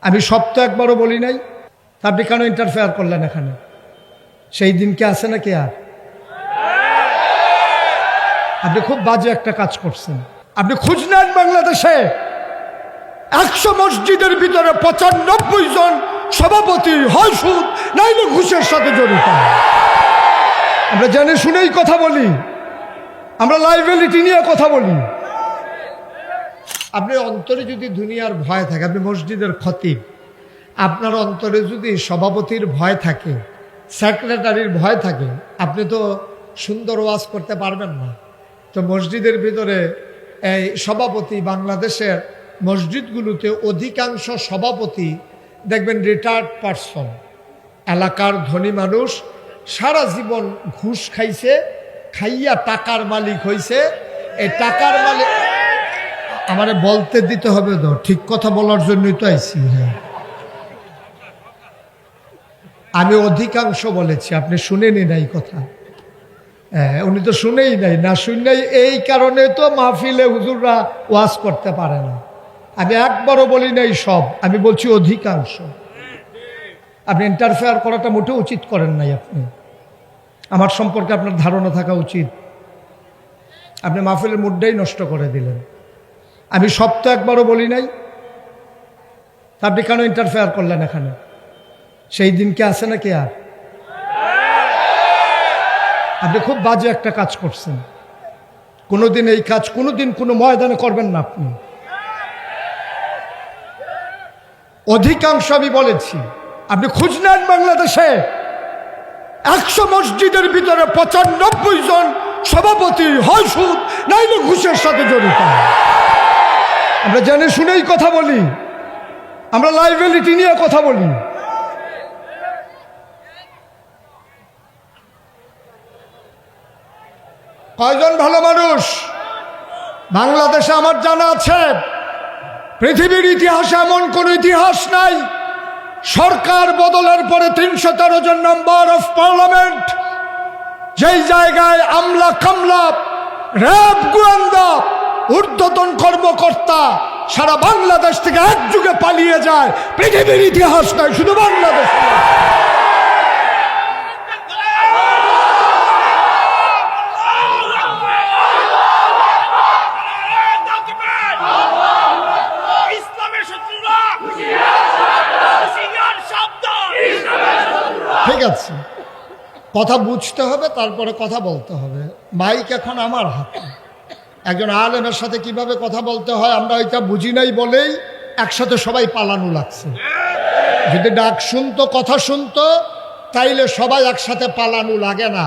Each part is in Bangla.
আমি সব তো একবারও বলি নাই, আপনি কেন ইন্টারফেয়ার করলেন এখানে? সেই দিন কি আছে নাকি আর? আপনি খুব বাজে একটা কাজ করছেন। আপনি খোঁজ নেন বাংলাদেশে 100 মসজিদের ভিতরে 95 জন সভাপতি হয় সুদ নাইলে ঘুষের সাথে জড়িত। আমরা জেনে শুনেই কথা বলি, আমরা লাইবিলিটি নিয়ে কথা বলি। আপনি অন্তরে যদি দুনিয়ার ভয় থাকে, আপনি মসজিদের খতিব, আপনার অন্তরে যদি সভাপতির ভয় থাকে, সেক্রেটারির ভয় থাকে, আপনি তো সুন্দর ওয়াজ করতে পারবেন না। তো মসজিদের ভিতরে এই সভাপতি, বাংলাদেশের মসজিদগুলোতে অধিকাংশ সভাপতি দেখবেন রিটায়ার্ড পারসন, এলাকার ধনী মানুষ, সারা জীবন ঘুষ খাইছে, খাইয়া টাকার মালিক হইছে। এই টাকার মালিক আমারে বলতে দিতে হবে তো, ঠিক কথা বলার জন্যই তো আইছি। হ্যাঁ, আমি অধিকাংশ বলেছি, আপনি শুনেনি নাই কথা। হ্যাঁ, উনি তো শুনেই নাই, না শুনেই এই কারণে তো মাহফিলে হুজুররা ওয়াজ করতে পারে না। আমি একবারও বলি নাই সব, আমি বলছি অধিকাংশ। আপনি ইন্টারফেয়ার করাটা মোটেও উচিত করেন নাই। আপনি আমার সম্পর্কে আপনার ধারণা থাকা উচিত। আপনি মাহফিলের মুডটাই নষ্ট করে দিলেন। আমি সব তো একবারও বলি নাই, আপনি কেন ইন্টারফেয়ার করলেন এখানে? সেই দিন কি আছে নাকি আর? আপনি খুব বাজে একটা কাজ করছেন। কোনোদিন এই কাজ কোনোদিন কোনো ময়দানে করবেন না আপনি। অধিকাংশ আমি বলেছি। আপনি খোঁজ নেন বাংলাদেশে 100 মসজিদের ভিতরে 95 জন সভাপতি হয় সুদ নাইলে ঘুষের সাথে জড়িত। আমরা জেনে শুনেই কথা বলি, আমরা লাইবিলিটি নিয়ে কথা বলি। কয়জন ভালো মানুষ বাংলাদেশে আমার জানা আছে? পৃথিবীর ইতিহাসে এমন কোন ইতিহাস নাই সরকার বদলের পরে 313 জন মেম্বার অফ পার্লামেন্ট, যেই জায়গায় আমলা কামলা, র্যাব, গোয়েন্দা, ঊর্ধ্বতন কর্মকর্তা সারা বাংলাদেশ থেকে এক যুগে পালিয়ে যায়, পৃথিবীর ইতিহাস নাই, শুধু বাংলাদেশ। ঠিক আছে, কথা বুঝতে হবে, তারপরে কথা বলতে হবে। মাইক এখন আমার হাতে। একজন আলেমের সাথে কিভাবে কথা বলতে হয় আমরা ওইটা বুঝি নাই বলেই একসাথে সবাই পালানো লাগছে। যদি ডাক শুনতো, কথা শুনতো, তাইলে সবাই একসাথে পালানো লাগে না।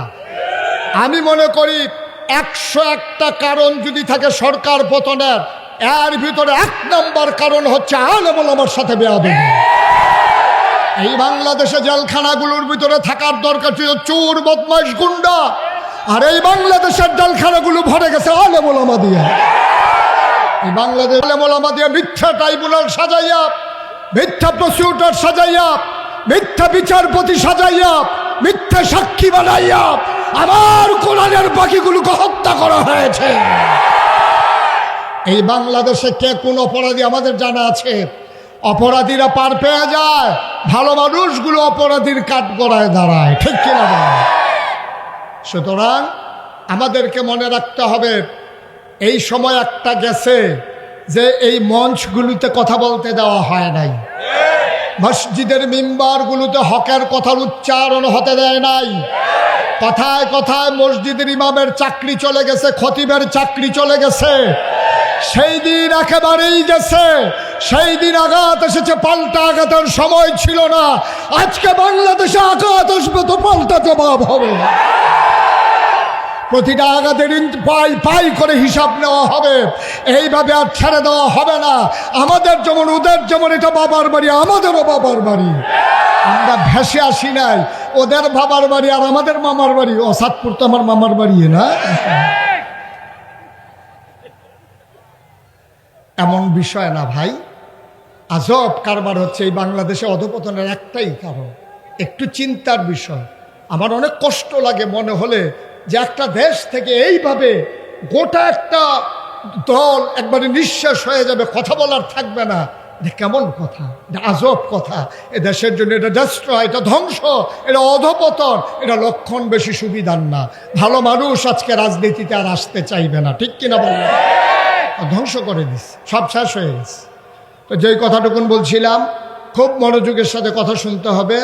আমি মনে করি 101টা কারণ যদি থাকে সরকার পতনের, এর ভিতরে 1 নম্বর কারণ হচ্ছে আলেম ওলামার সাথে বেয়াদবি। এই বাংলাদেশে জেলখানাগুলোর ভিতরে থাকার দরকার ছিল চোর, বদমাইশ, গুন্ডা, আর এই বাংলাদেশের জেলখানাগুলো ভরে গেছে আলেম ওলামা দিয়ে। এই বাংলাদেশ আলেম ওলামা দিয়ে মিথ্যা ট্রাইব্যুনাল সাজাইয়া, মিথ্যা প্রসিকিউটর সাজাইয়া, মিথ্যা বিচারপতি সাজাইয়া, মিথ্যা সাক্ষী বানাইয়া আমার কোরআনের বাকিগুলোকে হত্যা করা হয়েছে। এই বাংলাদেশে কে কোন অপরাধী আমাদের জানা আছে? অপরাধীরা পার পেয়ে যায়, ভালো মানুষগুলো অপরাধীর কাঠগড়ায় দাঁড়ায়, ঠিক কিনা বলেন? সুতরাং আমাদেরকে মনে রাখতে হবে, এই সময় একটা গেছে যে এই মঞ্চগুলোতে কথা বলতে দেওয়া হয় নাই, মসজিদের মিম্বারগুলোতে হকের কথার উচ্চারণ হতে দেয় নাই। কথায় কথায় মসজিদের ইমামের চাকরি চলে গেছে, খতিবের চাকরি চলে গেছে। সেই দিন একেবারেই গেছে। সেই দিন আঘাত এসেছে, পাল্টা আঘাতের সময় ছিল না। আজকে বাংলাদেশে আঘাত আসবে তো পাল্টা জবাব হবে। প্রতিটা আঘাতের পাই পাই করে হিসাব নেওয়া হবে। এইভাবে আর ছেড়ে দেওয়া হবে না। আমাদের যেমন ওদের যেমন এটা বাবার বাড়ি, আমাদেরও বাবার বাড়ি। আমরা ভেসে আসি নাই, ওদের বাবার বাড়ি আর আমাদের মামার বাড়ি। ও সাতপুর তো আমার মামার বাড়ি না। এমন বিষয় না ভাই, আজব কারবার হচ্ছে এই বাংলাদেশে। অধপতনের একটাই কারণ, একটু চিন্তার বিষয়। আমার অনেক কষ্ট লাগে মনে হলে যে একটা দেশ থেকে এইভাবে গোটা একটা দল একবারে নিঃশ্বাস হয়ে যাবে, কথা বলার থাকবে না। কেমন কথা, এটা আজব কথা। এ দেশের জন্য এটা ডেস্ট্রয়, এটা ধ্বংস, এটা অধপতন, এটা লক্ষণ বেশি সুবিধার না। ভালো মানুষ আজকে রাজনীতিতে আর আসতে চাইবে না, ঠিক কিনা বলবেন? ধ্বংস করে দিচ্ছে, সব শেষ হয়ে গেছে। তো যেই কথাটুকুন বলছিলাম, খুব মনোযোগের সাথে কথা শুনতে হবে,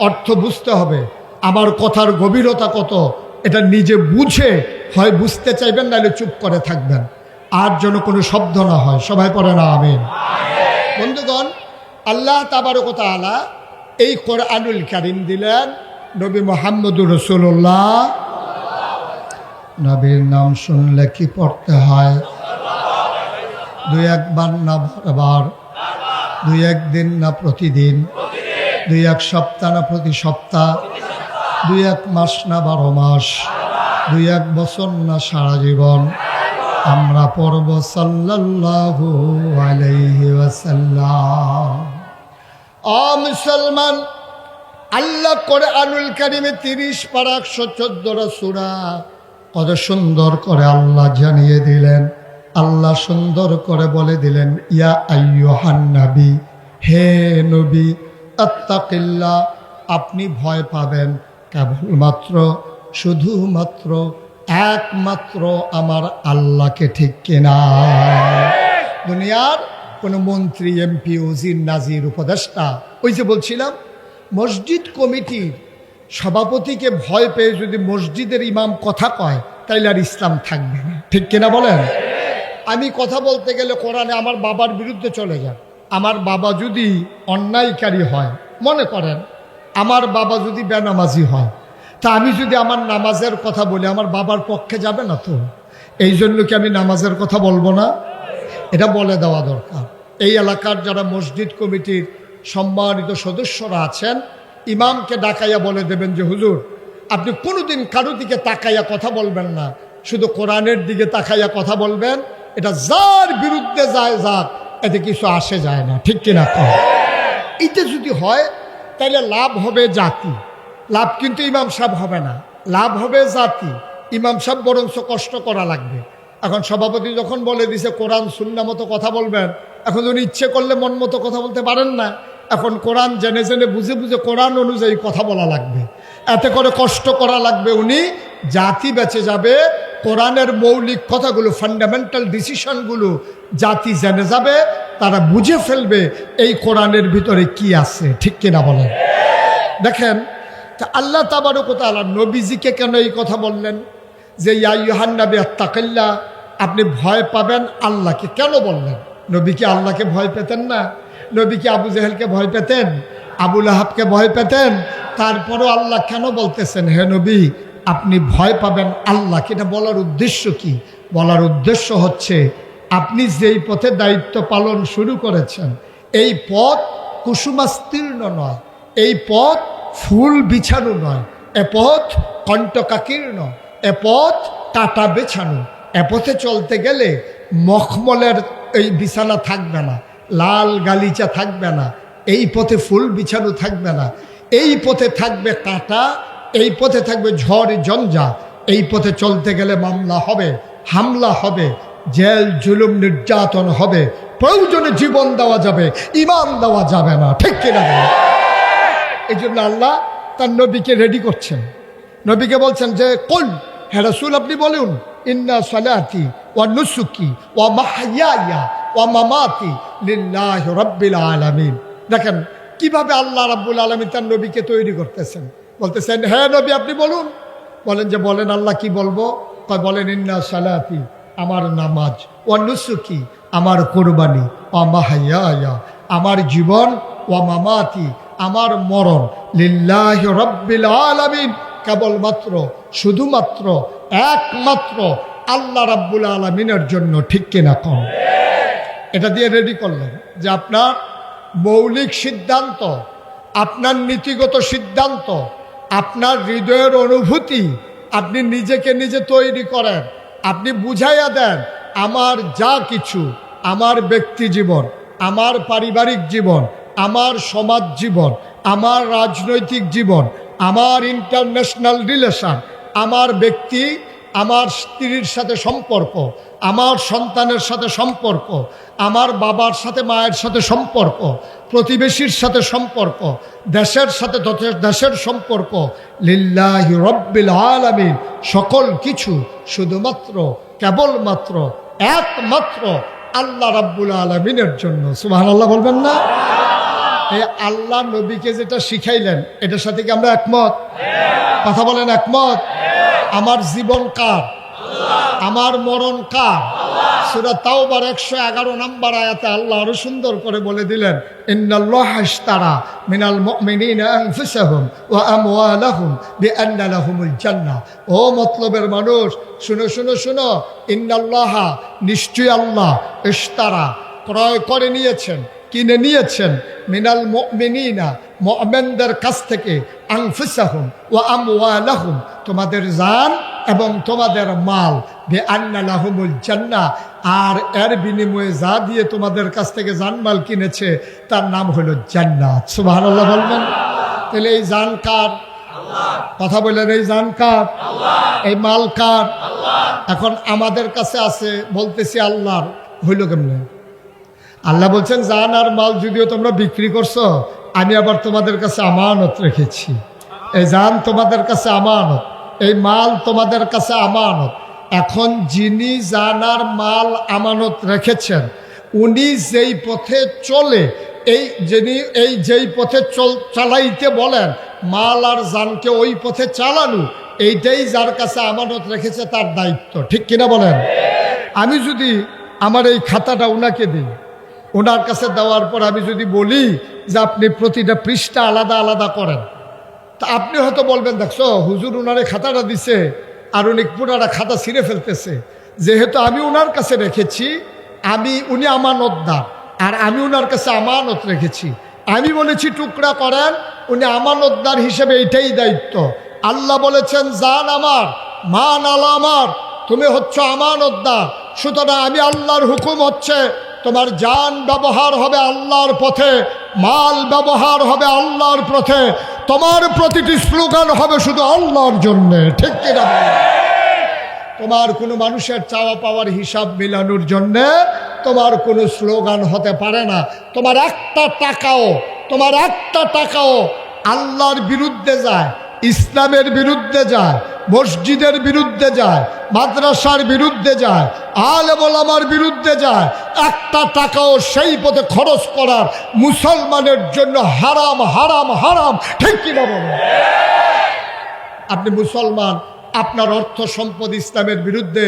অর্থ বুঝতে হবে। আমার কথার গভীরতা কত এটা নিজে বুঝে হয় বুঝতে চাইবেন, নাহলে চুপ করে থাকবেন, আর যেন কোনো শব্দ না হয়। সবাই পড়ে না আমিন। বন্ধুগণ, আল্লাহ তাবারক ওয়া তাআলা এই কোরআনুল কারীম দিলেন নবী মুহাম্মদুর রাসূলুল্লাহ। নবীর নাম শুনলে কি পড়তে হয়? দুই একবার না বারবার, দুই একদিন না প্রতিদিন, দুই এক সপ্তাহ না প্রতি সপ্তাহ, দুই এক মাস না 12 মাস, দুই এক বছর না সারা জীবন আমরা পড়ব সাল্লাল্লাহু আলাইহি ওয়াসাল্লাম। মুসলমান, আল্লাহ কোরআনুল কারীমে 30 পারা 114 সূরা কত সুন্দর করে আল্লাহ জানিয়ে দিলেন। আল্লাহ সুন্দর করে বলে দিলেন, ইয়া আইয়ুহান নবী, হে নবী, আত্তাকিল্লাহ, আপনি ভয় পাবেন কেবলমাত্র, শুধুমাত্র, একমাত্র আমার আল্লাহকে, ঠিক কিনা? দুনিয়ার কোনো মন্ত্রী, এমপি, ওজির, নাজির, উপদেষ্টা, ওই যে বলছিলাম মসজিদ কমিটির সভাপতিকে ভয় পেয়ে যদি মসজিদের ইমাম কথা কয়, তাইলে আর ইসলাম থাকবে না, ঠিক কিনা বলেন? আমি কথা বলতে গেলে কোরআনে আমার বাবার বিরুদ্ধে চলে যান। আমার বাবা যদি অন্যায়কারী হয়, মনে করেন আমার বাবা যদি বেনামাজি হয়, তা আমি যদি আমার নামাজের কথা বলি, আমার বাবার পক্ষে যাবে না তো? এই জন্য কি আমি নামাজের কথা বলবো না? এটা বলে দেওয়া দরকার। এই এলাকার যারা মসজিদ কমিটির সম্মানিত সদস্যরা আছেন, ইমামকে ডাকাইয়া বলে দেবেন যে হুজুর, আপনি কোনোদিন কারো দিকে তাকাইয়া কথা বলবেন না, শুধু কোরআনের দিকে তাকাইয়া কথা বলবেন। এটা যার বিরুদ্ধে যায় যাক, এতে কিছু আসে যায় না, ঠিক কিনা? এতে যদি হয় তাহলে লাভ হবে জাতি, লাভ কিন্তু ইমাম সাহেব হবে না, লাভ হবে জাতি। ইমাম সাহেব বরঞ্চ কষ্ট করা লাগবে। এখন সভাপতি যখন বলে দিছে কোরআন সুন্নাহ মতো কথা বলবেন, এখন উনি ইচ্ছে করলে মন মতো কথা বলতে পারেন না। এখন কোরআন জেনে জেনে বুঝে বুঝে কোরআন অনুযায়ী কথা বলা লাগবে, এতে করে কষ্ট করা লাগবে। উনি জাতি বেঁচে যাবে, কোরআনের মৌলিক কথাগুলো, ফান্ডামেন্টাল ডিসিশনগুলো জাতি জেনে যাবে, তারা বুঝে ফেলবে এই কোরআনের ভিতরে কি আছে, ঠিক কিনা বলেন? দেখেন, তা আল্লাহ তাবারক ওয়া তাআলা নবীজিকে কেন এই কথা বললেন যে ইয়া আইয়ুহান নবী আত্তাকিল্লাহ, আপনি ভয় পাবেন আল্লাহকে? কেন বললেন? নবী কি আল্লাহকে ভয় পেতেন না? নবী কি আবু জেহেলকে ভয় পেতেন? আবু লাহাবকে ভয় পেতেন? তারপরও আল্লাহ কেন বলতেছেন হে নবী আপনি ভয় পাবেন আল্লাহকে? এটা বলার উদ্দেশ্য কি? বলার উদ্দেশ্য হচ্ছে, আপনি যেই পথে দায়িত্ব পালন শুরু করেছেন, এই পথ কুসুমাস্তীর্ণ নয়, এই পথ ফুল বিছানো নয়, এ পথ কণ্টকাকীর্ণ, এ পথ কাটা বেছানো। এ পথে চলতে গেলে মখমলের এই বিছানা থাকবে না, লাল গালিচা থাকবে না, এই পথে ফুল বিছানো থাকবে না, এই পথে থাকবে কাটা, এই পথে থাকবে ঝড় ঝঞ্ঝা। এই পথে চলতে গেলে মামলা হবে, হামলা হবে, জেল জুলুম নির্যাতন হবে, প্রয়োজনে জীবন দেওয়া যাবে, ঈমান দেওয়া যাবে না, ঠিক কিনা? এই জন্য আল্লাহ তার নবীকে রেডি করছেন। নবীকে বলছেন যে কুল, হে রাসূল আপনি বলুন, ইন্না সালাতি ওয়া নুসুকি ওয়া মাহইয়ায়া ওয়া মামাতি লিল্লাহি রাব্বিল আলামিন। দেখেন কিভাবে আল্লাহ রাব্বুল আলামিন তার নবীকে তৈরি করতেছেন। বলতেছেন হে নবী আপনি বলুন। বলেন যে বলেন আল্লাহ কি বলবো? বলেন ইন্না সালাতি, আমার নামাজ, ওয়া নুসুকি, আমার কোরবানি, ওয়া মাহইয়ায়া, আমার জীবন, ওয়া মামাতি, আমার মরণ, লিল্লাহি রাব্বিল আলামিন, কেবলমাত্র, শুধুমাত্র, একমাত্র আল্লাহ রাব্বুল আলামিনের জন্য, ঠিক কিনা কম? এটা দিয়ে রেডি করলেন যে আপনার মৌলিক সিদ্ধান্ত, আপনার নীতিগত সিদ্ধান্ত, আপনার হৃদয়ের অনুভূতি আপনি নিজেকে নিজে তৈরি করেন। আপনি বুঝাইয়া দেন আমার যা কিছু, আমার ব্যক্তি জীবন, আমার পারিবারিক জীবন, আমার সমাজ জীবন, আমার রাজনৈতিক জীবন, আমার ইন্টারন্যাশনাল রিলেশন, আমার ব্যক্তি, আমার স্ত্রীর সাথে সম্পর্ক, আমার সন্তানের সাথে সম্পর্ক, আমার বাবার সাথে মায়ের সাথে সম্পর্ক, প্রতিবেশীর সাথে সম্পর্ক, দেশের সাথে দেশের সম্পর্ক, লিল্লাহি রব্বিল আলামিন, সকল কিছু শুধুমাত্র কেবলমাত্র একমাত্র আল্লাহ রাব্বুল আলামিনের জন্য। সুবহানাল্লাহ বলবেন না? এই আল্লাহ নবীকে যেটা শিখাইলেন এটার সাথে কি আমরা একমত? কথা বলেন একমত? আমার জীবন কার? আমার মরণ কার? সূরা তাওবার 111 নম্বর আয়াতে আল্লাহ আরো সুন্দর করে বলে দিলেন, ইন্নাল্লাহা ইশতারা মিনাল মুমিনিনা আনফুসাহুম ওয়া আমওয়ালাহুম বিআন্না লাহুমুল জান্নাহ। ও মতলবের মানুষ, শুনো শুনো শুনো, ইন্নাল্লাহা, নিশ্চয়ই আল্লাহ, ইশতারা, ক্রয় করে নিয়েছেন, কিনে নিয়েছেন, মিনাল মুমিনিনা, মুমিনদের কাছ থেকে, আনফুসাহুম ওয়া আমওয়ালাহুম, তোমাদের জান এবং তোমাদের মাল, বিআন্না লাহুমুল জান্নাহ, আর এর বিনিময়ে যা দিয়ে তোমাদের কাছ থেকে জানমাল কিনেছে তার নাম হলো জান্নাত। সুবহানাল্লাহ বলবেন? তাহলে এই জান কার? কথা বললেন, এই জান কার? এই মাল কার? এখন আমাদের কাছে আছে, বলতেছি আল্লাহর, হইল কেমনে? আল্লাহ বলছেন জান আর মাল যদিও তোমরা বিক্রি করছো, আমি আবার তোমাদের কাছে আমানত রেখেছি। এই জান তোমাদের কাছে আমানত, এই মাল তোমাদের কাছে আমানত। এখন যিনি জান আর মাল আমানত রেখেছেন, উনি যেই পথে চলে, যেই পথে চালাইতে বলেন, মাল আর জানকে ওই পথে চালানো, এইটাই যার কাছে আমানত রেখেছে তার দায়িত্ব। ঠিক কিনা বলেন? আমি যদি আমার এই খাতাটা ওনাকে দিই, ওনার কাছে দেওয়ার পর আমি যদি বলি যে আপনি প্রতিটা পৃষ্ঠা আলাদা আলাদা করেন, তা আপনি হয়তো বলবেন, দেখছো হুজুর ওনারে খাতাটা দিছে আর উনি পুরাটা খাতা ছিঁড়ে ফেলতেছে। যেহেতু আমি ওনার কাছে রেখেছি, উনি আমানতদার, আর আমি ওনার কাছে আমানত রেখেছি, আমি বলেছি টুকরা করেন, উনি আমানতদার হিসেবে এইটাই দায়িত্ব। আল্লাহ বলেছেন জান আমার, মান আলা আমার, তুমি হচ্ছে আমানতদার। সুতরাং আমি আল্লাহর হুকুম হচ্ছে তোমার জান ব্যবহার হবে আল্লাহর পথে, মাল ব্যবহার হবে আল্লাহর পথে, তোমার প্রতিটি স্লোগান হবে শুধু আল্লাহর জন্যে। ঠিক কিনা? তোমার কোনো মানুষের চাওয়া পাওয়ার হিসাব মিলানোর জন্যে তোমার কোনো স্লোগান হতে পারে না। তোমার একটা টাকাও আল্লাহর বিরুদ্ধে যায়, ইসলামের বিরুদ্ধে যায়, মসজিদের বিরুদ্ধে যায়, মাদ্রাসার বিরুদ্ধে যায়, আলেম ওলামার বিরুদ্ধে যায়, একটা টাকাও সেই পথে খরচ করার মুসলমানের জন্য হারাম, হারাম, হারাম। ঠিক কিনা বলেন? আপনি মুসলমান, আপনার অর্থ সম্পদ ইসলামের বিরুদ্ধে,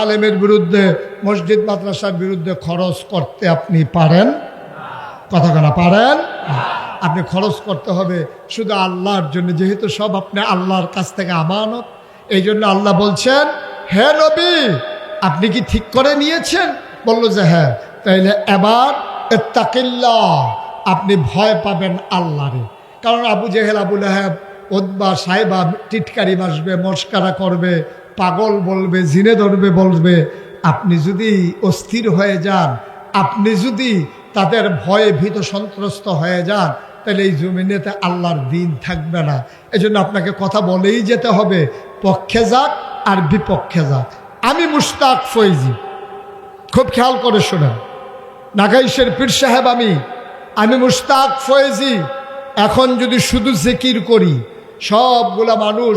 আলেমের বিরুদ্ধে, মসজিদ মাদ্রাসার বিরুদ্ধে খরচ করতে আপনি পারেন? কথা বলা পারেন? আপনি খরচ করতে হবে শুধু আল্লাহর জন্য, যেহেতু সব আপনি আল্লাহর কাছ থেকে আমানত। এই জন্য আল্লাহ বলছেন, হে নবী, আপনি কি ঠিক করে নিয়েছেন? বলল যে হ্যাঁ। তাইলে এবার ইত্তাকিল্লাহ, আপনি ভয় পাবেন আল্লাহরে। কারণ আবু জেহেল, আবু লাহাব, উতবা, সাইবা টিটকারি মাসবে, মস্কারা করবে, পাগল বলবে, জিনে ধরবে বলবে। আপনি যদি অস্থির হয়ে যান, আপনি যদি তাদের ভয়ে ভীত সন্ত্রস্ত হয়ে যান, তাহলে এই জমিনেতে আল্লাহর দিন থাকবে না। এজন্য আপনাকে কথা বলেই যেতে হবে, পক্ষে যাক আর বিপক্ষে যাক। আমি মুশতাক ফৈজি, খুব খেয়াল করে শোনেন, নাগাইশের পীর সাহেব, আমি মুশতাক ফৈজি। এখন যদি শুধু জিকির করি, সবগুলা মানুষ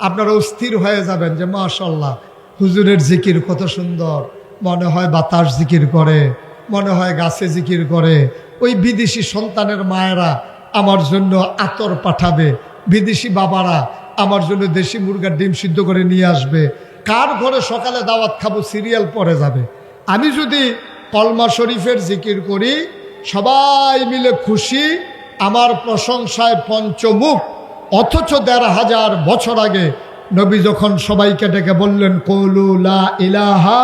আপনারা অস্থির হয়ে যাবেন যে মাশাআল্লাহ হুজুরের জিকির কত সুন্দর, মনে হয় বাতাস জিকির করে, মনে হয় গাছে জিকির করে। ওই বিদেশি সন্তানের মায়েরা আমার জন্য আতর পাঠাবে, বিদেশি বাবারা আমার জন্য দেশি মুরগার ডিম সিদ্ধ করে নিয়ে আসবে, কার ঘরে সকালে দাওয়াত খাবো সিরিয়াল পরে যাবে। আমি যদি কলমা শরীফের জিকির করি, সবাই মিলে খুশি, আমার প্রশংসায় পঞ্চমুখ। অথচ ১৫০০ বছর আগে নবী যখন সবাইকে ডেকে বললেন, কৌলু লা ইলাহা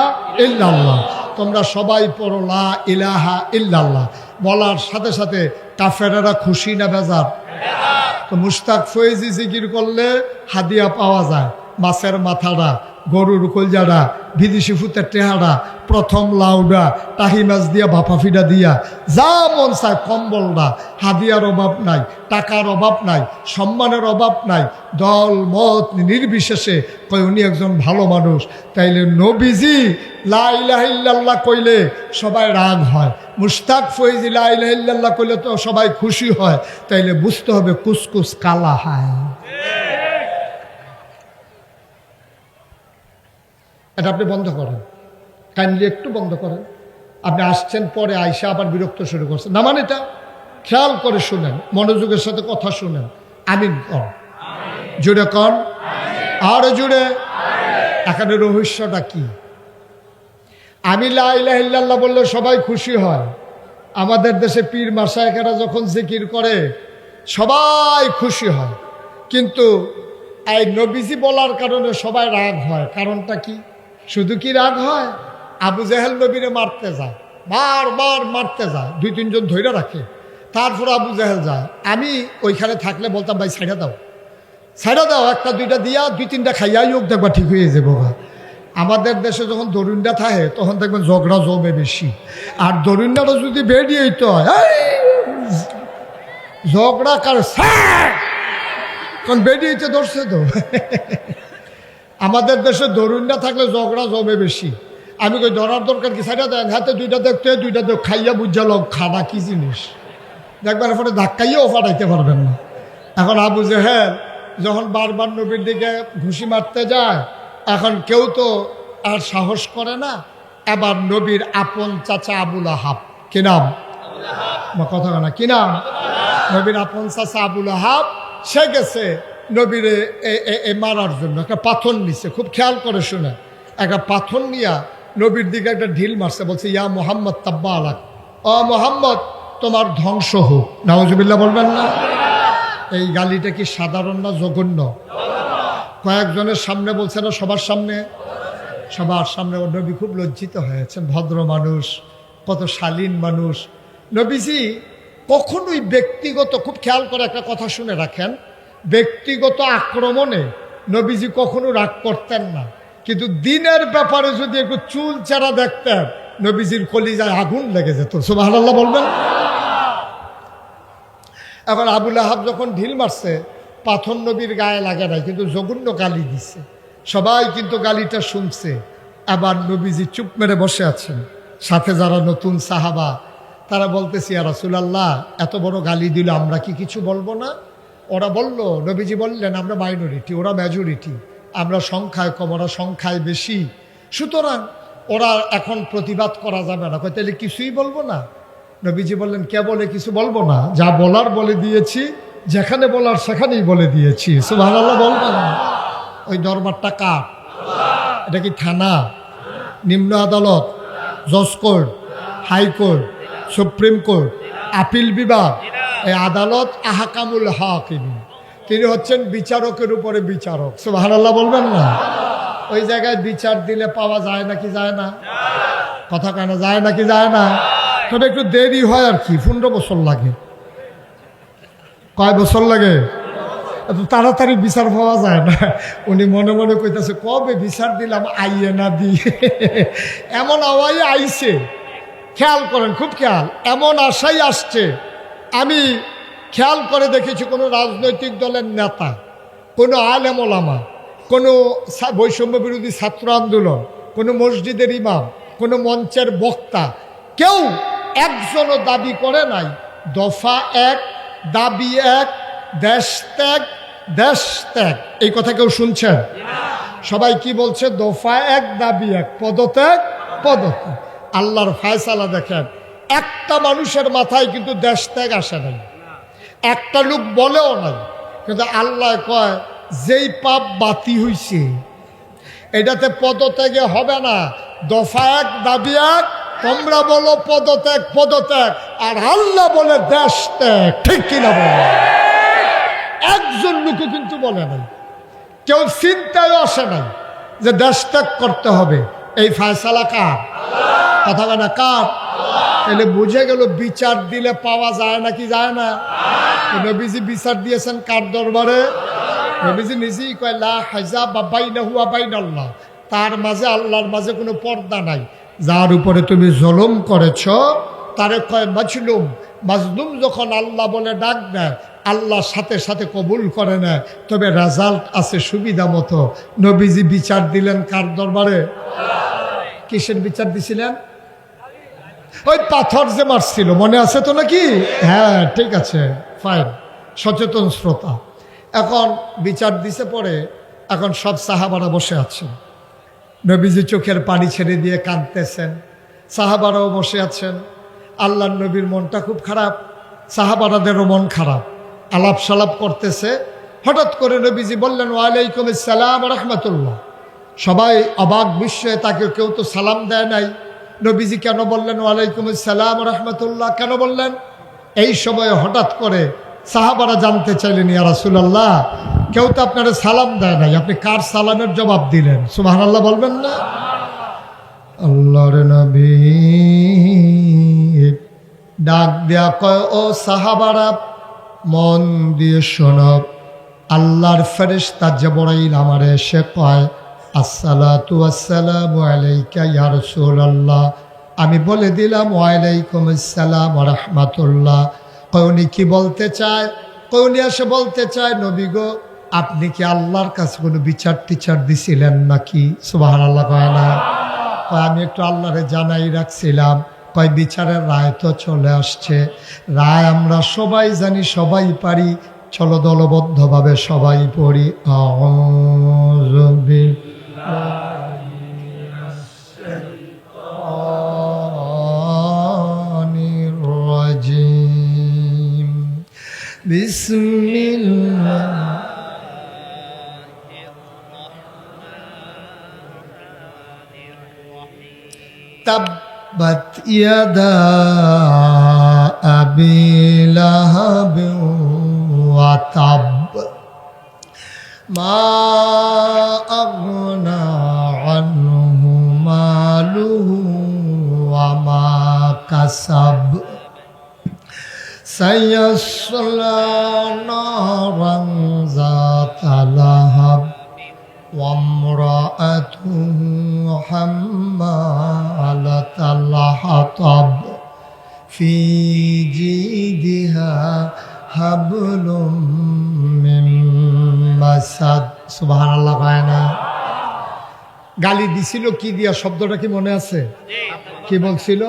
ইল্লাল্লাহ, তোমরা সবাই পড়ো লা ইলাহা ইল্লাল্লাহ, বলার সাথে সাথে কাফেরেরা খুশি না বেজার? তো মুশতাক ফৈজি জিকির করলে হাদিয়া পাওয়া যায়, মাছের মাথাটা, গরুর কলজাড়া, বিদেশি ফুতের টেহারা, প্রথম লাউডা, টাহি মাছ দিয়া, ভাপা ফিডা দিয়া, যা মন চায় কম্বলটা, হাদিয়ার অভাব নাই, টাকার অভাব নাই, সম্মানের অভাব নাই, দল মত নির্বিশেষে কয় উনি একজন ভালো মানুষ। তাইলে নবীজি লা ইলাহা ইল্লাল্লাহ কইলে সবাই রাগ হয়, মুশতাক ফৈজি লা ইলাহা ইল্লাল্লাহ কইলে তো সবাই খুশি হয়। তাইলে বুঝতে হবে কুসকুস কালা হয়। এটা আপনি বন্ধ করেন, কাইন্ডলি একটু বন্ধ করেন। আপনি আসছেন পরে আইসা আবার বিরক্ত শুরু করছেন না, মানে এটা খেয়াল করে শুনেন, মনোযোগের সাথে কথা শুনেন। আমিন কর, জুড়ে কর, আর জুড়ে। এখানে রহস্যটা কি? আমি লা ইলাহা ইল্লাল্লাহ বললে সবাই খুশি হয়। আমাদের দেশে পীর মাশায়েখরা যখন জিকির করে সবাই খুশি হয়, কিন্তু এই নবীজি বলার কারণে সবাই রাগ হয়। কারণটা কি? শুধু কি রাগ হয়? আবু জেহেল নবীরে মারতে যায়, বারবার মারতে যায়, 2-3 জন ধৈর্য রাখে, তারপর আবু জেহেল যায়। আমি ওইখানে থাকলে বলতাম ভাই ছাইড়া দাও, ছাইড়া দাও, 1-2টা দিয়া 2-3টা খাইয়াই হোক, দেখবা ঠিক হয়ে যাবো। আমাদের দেশে যখন দরুনটা থাকে তখন দেখবেন ঝগড়া জমে বেশি, আর দরুনটা যদি বেরিয়ে তো হয় ঝগড়া কার কারণ বেরিয়েতে ধরছে তো। আমাদের দেশে দরুন না থাকলে ঝগড়া জমে বেশি। আমি কই ধরার দরকার কি, সাইডা দেন, হাতে 2টা দেখতে 2টা দেখ, খাইয়া বুঝালো খানা কি জিনিস, দেখবার পরে ধাক্কাইয়াও ফাটাইতে পারবেন না। এখন আবু জেহেল যখন বারবার নবীর দিকে ঘুষি মারতে যায়, এখন কেউ তো আর সাহস করে না। এবার নবীর আপন চাচা আবুল আহাব, কি নাম? কথা না, কি নাম? নবীর আপন চাচা আবুল আহাব, সে গেছে নবীরে মারার জন্য। একটা পাথর নিছে, খুব খেয়াল করে শুনে, একটা পাথর নিয়া নবীর দিকে একটা ঢিল মারছে, বলছে ইয়া মুহাম্মদ তাব্বা আলাক, ও মুহাম্মদ তোমার ধ্বংস হোক। নাউজুবিল্লাহ বলবেন না? এই গালিটা কি সাধারণ না জঘন্য? কয়েকজনের সামনে বলছে না, সবার সামনে, সবার সামনে। নবী খুব লজ্জিত হয়েছেন, ভদ্র মানুষ, কত শালীন মানুষ। নবীজি কখনোই ব্যক্তিগত, খুব খেয়াল করে একটা কথা শুনে রাখেন, ব্যক্তিগত আক্রমণে নবীজি কখনো রাগ করতেন না, কিন্তু দিনের ব্যাপারে যদি একটু চুল চারা দেখতেন, নবীজির কলিজায় আগুন লেগে যেত। সুবহানাল্লাহ বলবেন। এবার আবুল আহাব যখন ঢিল মারছে, পাথর নবীর গায়ে লাগে নাই, কিন্তু জঘন্য গালি দিছে, সবাই কিন্তু গালিটা শুনছে। আবার নবীজি চুপ মেরে বসে আছেন, সাথে যারা নতুন সাহাবা তারা বলতেছি ইয়া রাসূলুল্লাহ এত বড় গালি দিল, আমরা কি কিছু বলবো না? ওরা বলল, নবীজি বললেন আমরা মাইনরিটি, ওরা মেজরিটি, আমরা সংখ্যায় কম, ওরা সংখ্যায় বেশি, সুতরাং ওরা এখন প্রতিবাদ করা যাবে না। তাহলে কিছুই বলবো না? নবীজি বললেন কে বলে কিছু বলবো না? যা বলার বলে দিয়েছি, যেখানে বলার সেখানেই বলে দিয়েছি। সুবহানাল্লাহ বলবেন। ওই দরবারটা কার? এটা কি থানা, নিম্ন আদালত, জজ court, high court, supreme court, appeal বিভাগ? এই আদালত আহকামুল হাকিম, তিনি হচ্ছেন বিচারকের উপরে বিচারক। সুবহানাল্লাহ বলবেন না? ওই জায়গায় বিচার দিলে পাওয়া যায় নাকি যায় না? কথা কেন যায় নাকি যায় না? তবে একটু দেরি হয় আর কি, 15 বছর লাগে। কয় বছর লাগে? এত তাড়াতাড়ি বিচার পাওয়া যায় না। উনি মনে মনে কইতেছে কবে বিচার দিলাম, আইয়ে না দিয়ে এমন আওয়াই আইছে। খেয়াল করেন, খুব খেয়াল, এমন আশাই আসছে। আমি খেয়াল করে দেখেছি কোনো রাজনৈতিক দলের নেতা, কোনো আলেম ওলামা, কোনো বৈষম্য বিরোধী ছাত্র আন্দোলন, কোনো মসজিদের ইমাম, কোনো মঞ্চের বক্তা, কেউ একজনও দাবি করে নাই দফা 1, দাবি 1, দেশ ত্যাগ, দেশ ত্যাগ। এই কথা কেউ শুনছেন? সবাই কি বলছে? দফা 1, দাবি 1, পদত্যাগ, পদত্যাগ। আল্লাহর ফায়সালা দেখেন, একটা মানুষের মাথায় কিন্তু দেশ ত্যাগ আসে নাই, একটা লোক বলেও নাই, কিন্তু আল্লাহ কয় যেই পাপ বাতি হইছে এটাতে পদত্যাগে হবে না। দফা 1, দাবি 1, তোমরা বলো পদত্যাগ, পদত্যাগ, আর আল্লাহ বলে দেশ ত্যাগ। ঠিক কিনা বলে? একজন লোক কিন্তু বলে নাই, কেউ চিন্তায় আসে নাই যে দেশ ত্যাগ করতে হবে। এই ফায়সালা কার? কথা বলে কার? তাহলে বুঝে গেল বিচার দিলে পাওয়া যায় নাকি যায় না? নবীজি বিচার দিয়েছেন কার দরবারে? নবীজি নিজেই কয় লা হাজাব বাইনাহু ওয়া বাইনাল্লাহ, তার মাঝে আল্লাহর মাঝে কোনো পর্দা নাই। যার উপরে তুমি জুলুম করেছ তারে কয় মাজলুম। মাজলুম যখন আল্লাহ বলে ডাক দেয়, আল্লাহ সাথে সাথে কবুল করে নেয়। তবে রেজাল্ট আছে সুবিধা মতো। নবীজি বিচার দিলেন কার দরবারে? কিসের বিচার দিছিলেন? ওই পাথর যে মারছিল, মনে আছে তো নাকি? হ্যাঁ, ঠিক আছে, ফাইন, সচেতন শ্রোতা। এখন বিচার দিছে পরে, এখন সব সাহাবারা বসে আছেন। নবীজি চোখের পানি ছেড়ে দিয়ে কাঁদতেছেন, সাহাবারাও বসে আছেন। আল্লাহর নবীর মনটা খুব খারাপ, সাহাবারাদেরও মন খারাপ। আলাপ সালাপ করতেছে, হঠাৎ করে নবীজি বললেন ওয়ালাইকুম আসসালাম রহমতুল্লাহ। সবাই অবাক বিস্ময়ে, তাকে কেউ তো সালাম দেয় নাই। নবীজি কেন বললেন ওয়ালাইকুম আসসালাম রহমতুল্লাহ, কেন বললেন? এই সময়ে হঠাৎ করে সাহাবারা জানতে চাইলেন, ইয়া রাসূলুল্লাহ, কেউ তো আপনারা সালাম দেয় নাই, আপনি কার সালামের জবাব দিলেন? সুবহানাল্লাহ বলবেন না? আল্লাহর নবী ডাক দেয়া কয়, ও সাহাবারা মন দিয়ে শোনো। আল্লাহর ফেরেশতা জিবরাইল আমারে এসে কয়, আসসালাতু ওয়াসসালামু আলাইকা ইয়া রাসূলুল্লাহ। আমি বলে দিলাম ওয়ালাইকুম আসসালাম ওয়া রাহমাতুল্লাহ। কওনি কি বলতে চায়? কওনি এসে বলতে চায়, নবী গো, আপনি কি আল্লাহর কাছে কোনো বিচার টিচার দিছিলেন নাকি? সুবহানাল্লাহ কয় না? আমি একটু আল্লাহরে জানাই রাখছিলাম। কয় বিচারের রায় তো চলে আসছে, রায় আমরা সবাই জানি, সবাই পারি, চলো দলবদ্ধভাবে সবাই পড়ি। আউযু বিল্লাহি মিনাশ শাইতানির রাজীম। বিসমিল্লাহ। তাব্বাত ইয়াদা আবি লাহাব ওয়া তাব, মা আগনা আনহু মালুহু ওয়া মা কাসাব, সায়াসলা নারান যাতা লাহাব ওয়া ইমরাআতুহু হাম্মালাতাল হাতাব, ফি জিদিহা হাবলুম মিন মাসাদ। সুবহানাল্লাহ কয় না? গালি দিছিল কি দিয়া? শব্দটা কি মনে আছে? কি বলছিল?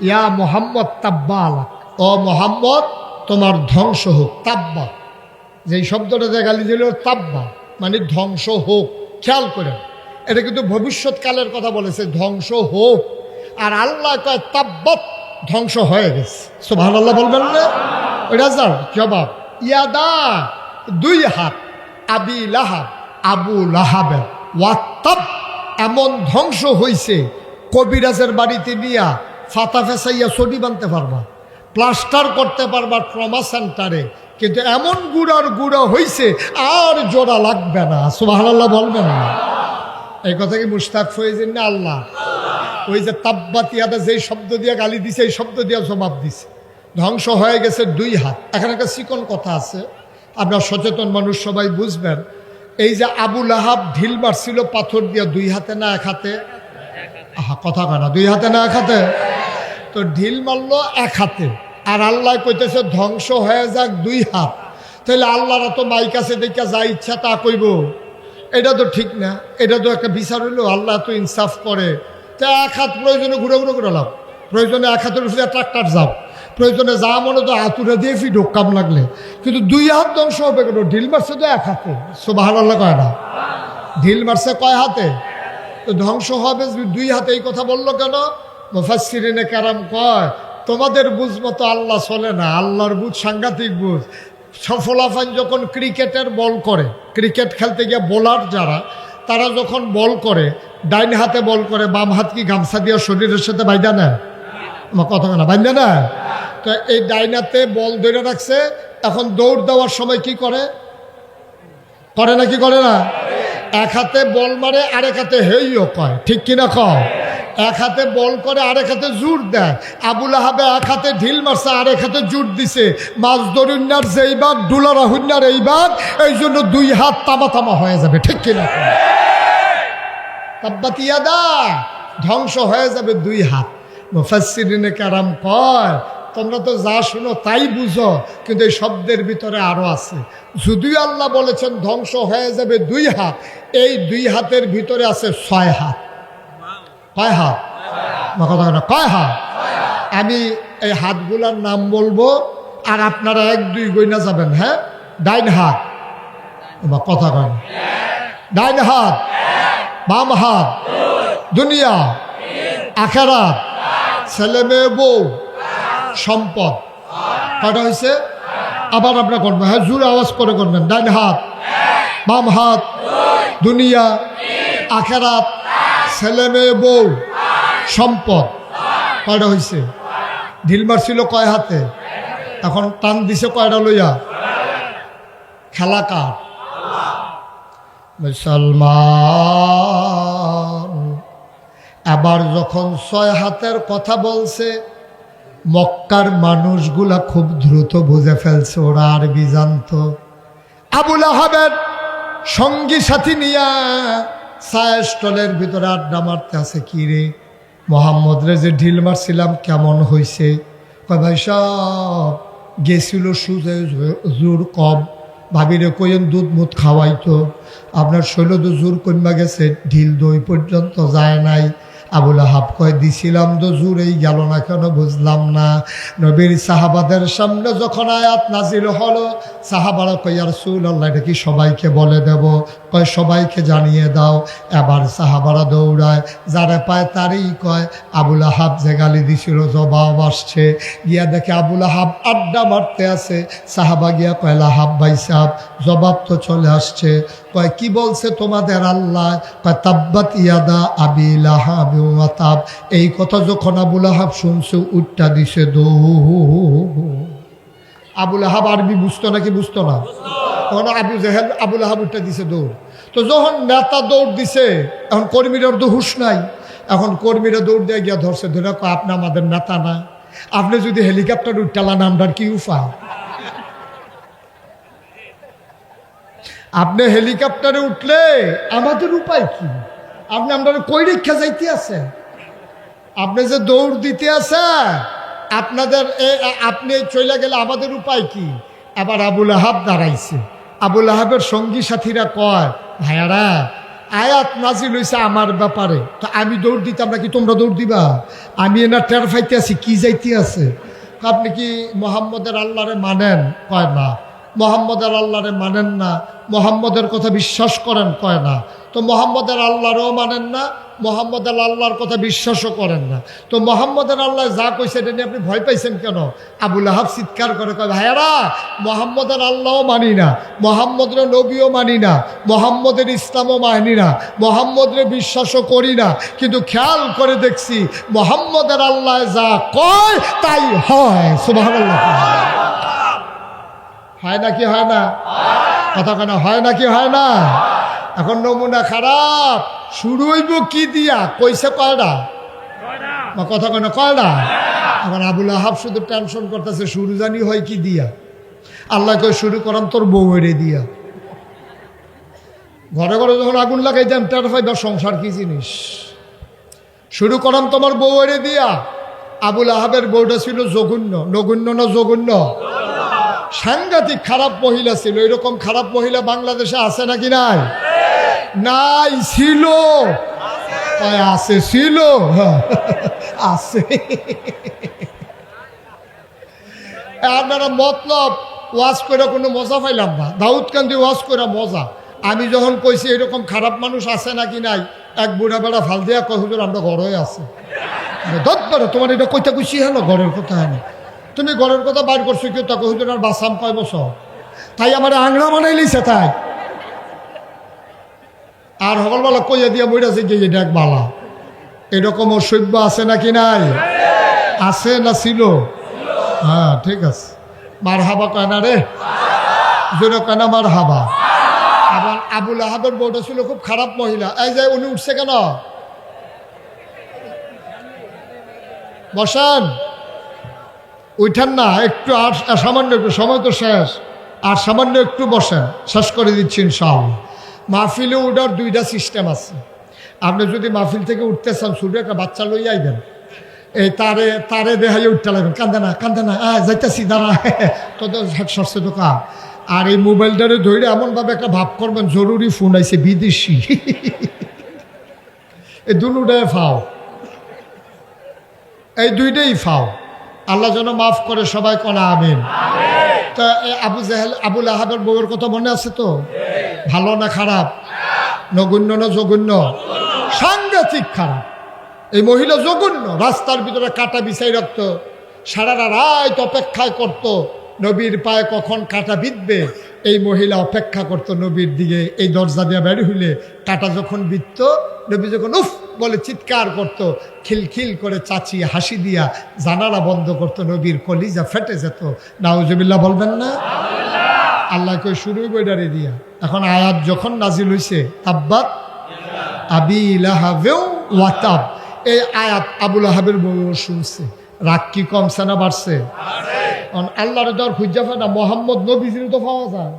ইয়া মুহাম্মদ তাব্বা আলাক, ও মুহাম্মদ তোমার ধ্বংস হোক। তাব্বা, যেই শব্দটা দিয়ে গালি দিল, তাব্বা মানে ধ্বংস হোক। খেয়াল করেন, এটা কিন্তু ভবিষ্যৎকালের কথা বলেছে, ধ্বংস হোক। আর আল্লাহ কয় তাব্বাত, ধ্বংস হয়ে গেছে। সুবহানাল্লাহ বলবেন না? ওইটা যার জবাব। ইয়াদা, দুই হাত, আবি লাহাব, আবু লাহাবের, ওয়াত্তাব, এমন ধ্বংস হইছে, কবিরাজের বাড়িতে নিয়া ফাতা ফেসাইয়া ছড়ি বানতে পারবা, প্লাস্টার করতে পারবা ট্রমা সেন্টারে, কিন্তু এমন গুড়ার গুঁড়া হইছে আর জোড়া লাগবে না। সুবহানাল্লাহ বলবেন না? এই কথা কি মুশতাক ফয়েজিন না আল্লাহ? ওই যে তাব্বাত ইয়াদা যেই শব্দ দিয়ে গালি দিছে, এই শব্দ দিয়ে জবাব দিছে। ধ্বংস হয়ে গেছে দুই হাত। এখানে একটা চিকন কথা আছে, আপনার সচেতন মানুষ সবাই বুঝবেন। এই যে আবু লাহাব ঢিল মারছিল পাথর দিয়ে, দুই হাতে না এক হাতে? আহা, কথা কয় না, দুই হাতে না এক হাতে? তো ঢিল মারলো এক হাতে, আর আল্লাহ কইতেছে ধ্বংস হয়ে যাক দুই হাত। তাহলে আল্লাহরা তো মাইক আছে দেখা যা ইচ্ছা তা কইব, এটা তো ঠিক না। এটা তো একটা বিচার হইলো, আল্লাহ তো ইনসাফ করে। তো এক হাত প্রয়োজনে ঘুরে ঘুরে ঘুরে লাভ, প্রয়োজনে এক হাতের উপরে ট্রাক্টার যাও, প্রয়োজনে যা মনে তো হাতুরে দিয়ে ফিডো কাম লাগলে, কিন্তু দুই হাত ধ্বংস হবে কেন? ঢিল মারছে তো এক হাতে। সুবহানাল্লাহ কয় না? ঢিল মারছে কয় হাতে? তো ধ্বংস হবে দুই হাতে। এই কথা বললো কেন? মুফাসসিরিনে কেরাম কয়, তোমাদের বুঝ মতো আল্লাহ চলে না, আল্লাহর বুঝ সাংঘাতিক বুঝ। সফলাফান যখন ক্রিকেটের বল করে, ক্রিকেট খেলতে গিয়ে বোলার যারা, তারা যখন বল করে, ডাইন হাতে বল করে, বাম হাত কি গামছা দিয়ে শরীরের সাথে বাইন্দা নেয়? আমার কথা না, বাইন্দা নেয়? তো এই ডাইন হাতে বল ধরে রাখছে, এখন দৌড় দেওয়ার সময় কি করে? করে না কি করে না? এক হাতে বল মারে, আরেক হাতে হেইও কয়, ঠিক কিনা কয়? এক হাতে বল করে, আরেক হাতে জোর দেয়। আবু লাহাবে এক হাতে ঢিল মারছে, আরেক হাতে জোর দিছে। মাছ ধরুন্নার যেই বাঘ, ডুলারা হুন্নার এই বাঘ, এই জন্য দুই হাত তামা তামা হয়ে যাবে, ঠিক কিনা? তাব্বাত ইয়াদা, ধ্বংস হয়ে যাবে দুই হাত। মুফাসসিরিনে কেরাম কয় তোমরা তো যা শুনো তাই বুঝো, কিন্তু এই শব্দের ভিতরে আরো আছে। যদিও আল্লাহ বলেছেন ধ্বংস হয়ে যাবে দুই হাত, এই দুই হাতের ভিতরে আছে 6 হাত। কয় হাত? কথা না, কয় হাত? আমি এই হাতগুলার নাম বলবো আর আপনারা 1 2 গইনা যাবেন। হ্যাঁ, ডাইন হাত, কথা কয়, ডাইন হাত, বাম হাত, দুনিয়া, আখেরাত, ছেলে মেয়ে বউ, সম্পদ। কয়টা হয়েছে? আবার আপনারা করবেন। হ্যাঁ, জোরে আওয়াজ করে করবেন। ডাইন হাত, বাম হাত, দুনিয়া, আখেরাত, ছেলে মেয়ে বউ, সম্পদ। কয়টা হয়েছে? ঢিল মারছিল কয় হাতে? এখন টান দিছে কয়টা লইয়া? খেলা কার? মুসলমান। এবার যখন 6 হাতের কথা বলছে, মক্কার মানুষগুলা খুব দ্রুত বুঝে ফেলছে, ওরা আরবি জানতো। আবুল আহাবের সঙ্গী সাথী নিয়া চায়ের স্টলের ভিতরে আড্ডা মারতে আছে। কি রে মোহাম্মদ রে যে ঢিল মারছিলাম কেমন হয়েছে? কয় ভাই সব গেছিল সুজে জোর কম, ভাবিরে কইন দুধ মুধ খাওয়াইতো, আপনার শৈল তো জোর কমা গেছে, ঢিল দই পর্যন্ত যায় নাই। আবুল আহাব কয় দিছিলাম তো জোরেই গেল না কেন বুঝলাম না। নবীর সাহাবাদের সামনে যখন আয়াত নাজিল হলো, সাহাবারা কয় ইয়া রাসূলুল্লাহ এটা কি সবাইকে বলে দেব? কয় সবাইকে জানিয়ে দাও। এবার সাহাবারা দৌড়ায়, যারা পায় তারই কয়। আবুল আহাব যে গালি দিছিল জবাব আসছে। গিয়া দেখে আবুল আহাব আড্ডা মারতে আছে। সাহাবা গিয়া কয় আহাব ভাই সাহেব জবাব তো চলে আসছে। কয় কি বলছে তোমাদের আল্লাহ? কয় তাব্বাত ইয়াদা আবি লাহাব ওয়া তাব। এই কথা যখন আবুল আহাব শুনছে উঠটা দিছে দৌড়। আবুল আহাব আরবি বুঝতো নাকি বুঝতো না? তখন আবু জেহেল আবুল আহাব উঠটা দিছে দৌড়। তো যখন নেতা দৌড় দিছে, এখন কর্মীরার তো হুশ নাই। এখন কর্মীরা দৌড় দিয়ে গিয়া ধরছে, ধরে কয় আপনি আমাদের নেতা না, আপনি যদি হেলিকপ্টার উঠটালান আমরার কি উপায়? আপনি হেলিকপ্টারে উঠলে আমাদের উপায় কি? আপনি আমরা কই রেখা যাইতে আছে? আপনি যে দৌড় দিতে আছে আপনাদের, আপনি চলে গেলে আমাদের উপায় কি? আবার আবুল আহাব দাঁড়াইছে। আবুল আহাবের সঙ্গী সাথীরা কয় ভাইয়ারা আয়াত নাজিল হইছে আমার ব্যাপারে, তো আমি দৌড় দিতাম নাকি তোমরা দৌড় দিবা? আমি এনা টের ফাইতে আছি কি যাইতে আছে। আপনি কি মোহাম্মদের আল্লাহরে মানেন? কয় না। মোহাম্মদের আল্লাহরে মানেন না, মোহাম্মদের কথা বিশ্বাস করেন? কয় না। তো মোহাম্মদের আল্লাহরেও মানেন না, মোহাম্মদের আল্লাহর কথা বিশ্বাসও করেন না, তো মোহাম্মদের আল্লাহ যা কইছে এটা নিয়ে আপনি ভয় পাইছেন কেন? আবুল আহাব চিৎকার করে কয় ভাইয়ারা মোহাম্মদের আল্লাহও মানি না, মোহাম্মদের নবীও মানি না, মোহাম্মদের ইসলামও মানি না, মোহাম্মদের বিশ্বাসও করি না, কিন্তু খেয়াল করে দেখছি মোহাম্মদের আল্লাহ যা কয় তাই হয়। সুবহানাল্লাহ। হয় নাকি হয় না? কথা কেন হয় নাকি হয় না? এখন নমুনা খারাপ। শুরু হইব কি দিয়া? কইছে কয়টা? কথা কেন কয়টা? এখন আবুল আহাব শুধু টেনশন করতেছে শুরু জানি হয় কি দিয়া। আল্লাহ কই শুরু করাম তোর বউরে দিয়া। ঘরে ঘরে যখন আগুন লাগাই দেন টের পাইবা সংসার কি জিনিস। শুরু করাম তোমার বউরে দিয়া। আবুল আহাবের বউটা ছিল জঘন্য, নগণ্য না জঘন্য? সাংঘাতিক খারাপ মহিলা ছিল। এরকম খারাপ মহিলা বাংলাদেশে আছে নাকি নাই? নাই, ছিল। আছে, ছিল, আছে। আপনারা মতলব ওয়াজ করে কোনো মজা পাইলাম না। দাউদকান্দি ওয়াজ করে মজা। আমি যখন কইছি এরকম খারাপ মানুষ আছে নাকি নাই, এক বুড়া বেড়া ফাল দিয়া কয় হুজুর আমরা ঘরে আছে। দত্তর তোমার এটা কইতে কইছি হলো ঘরের কথা হ্যাঁ, তুমি ঘরের কথা বাইর করছো কেউ তাকে হুজুর আর বাসাম কয় বছর, তাই আমার আংরা বানাই লিছে তাই। আর সকালবেলা কইয়া দিয়া বইরাছে গিয়ে দেখ বালা। এরকম অসভ্য আছে নাকি নাই? আছে না ছিল? হ্যাঁ ঠিক আছে। মার হাবা কয় না রে, জোরে কয় না মার হাবা। আবার আবুল আহাবের বউটা ছিল খুব খারাপ মহিলা। এই যে উনি উঠছে কেন? বসান, উঠান না একটু, আর সামান্য একটু, সময় তো শেষ, আর সামান্য একটু বসেন, শেষ করে দিচ্ছি ইনশাআল্লাহ। মাহফিলে ওঠার দুইটা সিস্টেম আছে। আপনি যদি মাহফিল থেকে উঠতে চান শুধু একটা বাচ্চা লই আইবেন, এই তারে দেখাই উঠতে লাগবেন, কান্দে না যাইতেছি দাঁড়া তোদের সরষে দোকান। আর এই মোবাইলটারে ধরে এমনভাবে একটা ভাব করবেন জরুরি ফোন আইছে বিদেশি। এই দুটাই ফাও, এই দুইটাই ফাও। আল্লাহ যেন মাফ করে, সবাই কনা আমিন। তা আবুল আহাবের বউয়ের কথা মনে আছে তো? ভালো না খারাপ? নগণ্য না জঘন্য? সাংঘাতিক খারাপ। এই মহিলা জঘন্য। রাস্তার ভিতরে কাটা বিছাই রাখতো, সারা রাত অপেক্ষায় করত নবীর পায়ে কখন কাটা বিঁধবে। এই মহিলা অপেক্ষা করত নবীর দিকে। এই দরজা দিয়ে বের হইলে কাটা যখন বিঁধত, নবী যখন উফ বলে চিৎকার করত, খিলখিল করে চাচিয়ে হাসি দিয়া জানালা বন্ধ করত, নবীর কলিজা ফেটে যেত। নাউজুবিল্লাহ বলবেন না? আল্লাহ কই শুরুই বইডারে দিয়া। এখন আয়াত যখন নাজিল হইছে, তাব্বাত আবি লাহাবেও ওয়াতাব, এই আয়াত আবুল আহাবের বউ শুনছে। রাগ কি কমছে না বাড়ছে? আল্লাহর দর খুঁজা ফেনা মোহাম্মদ নবীজির তো পাওয়া যায়।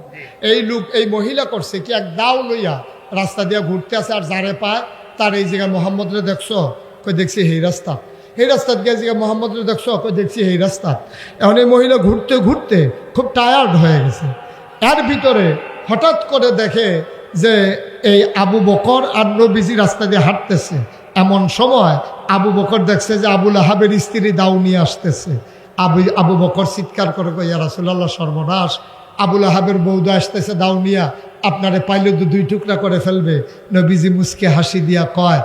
এই লোক, এই মহিলা করছে কি, এক দাও লইয়া রাস্তা দিয়া ঘুরতে আছে, আর যারে পায় তার এই জায়গায় মোহাম্মদরে দেখছো, কই দেখছি এই রাস্তা, এই রাস্তাত গিয়ে জায়গায় মোহাম্মদরে দেখছো, কই দেখছি এই রাস্তা। এখন এই মহিলা ঘুরতে ঘুরতে খুব টায়ার্ড হয়ে গেছে। এর ভিতরে হঠাৎ করে দেখে যে এই আবু বকর আর নবীজি রাস্তা দিয়ে হাঁটতেছে। এমন সময় আবু বকর দেখছে যে আবুল আহাবের স্ত্রী দাও নিয়ে আসতেছে। আবু বকর চিৎকার করে কই, ইয়া রাসূলুল্লাহ সর্বনাশ, আবুল আহাবের বৌদা আসতেছে দাও নিয়া, আপনারে পাইলে দুই টুকরা করে ফেলবে। নবীজি মুসকে হাসি দিয়া কয়,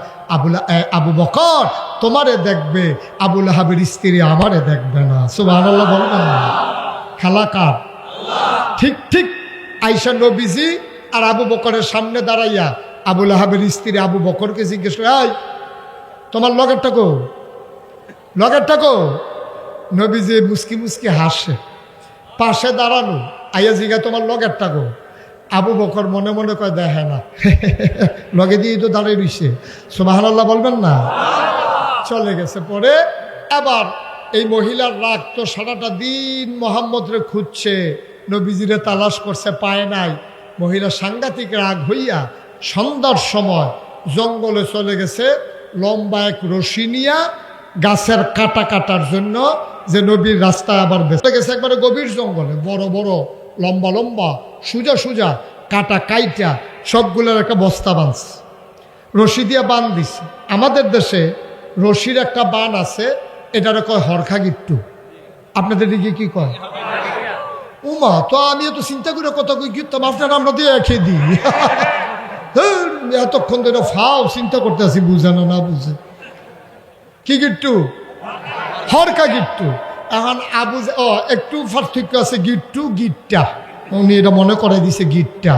আবু বকর তোমারে দেখবে, আবুল আহাবের স্ত্রী আমারে দেখবে না। সুবহানাল্লাহ বলবেন না? খেলা কার? ঠিক ঠিক আয়েশা নবীজি আর আবু বকরের সামনে দাঁড়াইয়া আবুল আহাবের স্ত্রী আবু বকরকে জিজ্ঞেস করে, এই তোমার লগেরটা কো, লগেরটা কো? নবীজি মুসকি মুসকি হাসে। পাশে দাঁড়ানো আইয়া জিগা, তোমার লগেরটা কো? আবু বকর মনে মনে কয়, দেখে না, লগে দিয়ে তো দাঁড়িয়ে রইছে। সুবহানাল্লাহ বলবেন না? চলে গেছে। পরে আবার এই মহিলার রাগ তো সারাটা দিন মোহাম্মদরে খুঁজছে, নবীজিরে তালাশ করছে, পায় নাই। মহিলা সাংঘাতিক রাগ হইয়া সন্ধ্যার সময় জঙ্গলে চলে গেছে, লম্বা এক রশি নিয়া গাছের কাটা কাটার জন্য, যে নবীর রাস্তায় আবার বেঁচে গেছে। একবারে গভীর জঙ্গলে বড় বড় লম্বা লম্বা সোজা সোজা কাটা কাইটা সবগুলোর একটা বস্তা বাঁধছে, রশি দিয়ে বান দিছে। আমাদের দেশে রশির একটা বান আছে, এটারে কয় হরখা গিট্টু। আপনাদের দিকে কি কয়? উমা, তো আমি তো চিন্তা করে কত গিরতাম, আপনারা আমরা দিয়ে খেয়ে দিই। এতক্ষণ ধরে ফাও চিন্তা করতে আছি, বুঝে না বুঝে। কি গিট্টু? হরকা গিট্টু। এখন একটু পার্থক্য আছে, গিট্টু গিট্টা, উনি এটা মনে করে দিছে গিট্টা।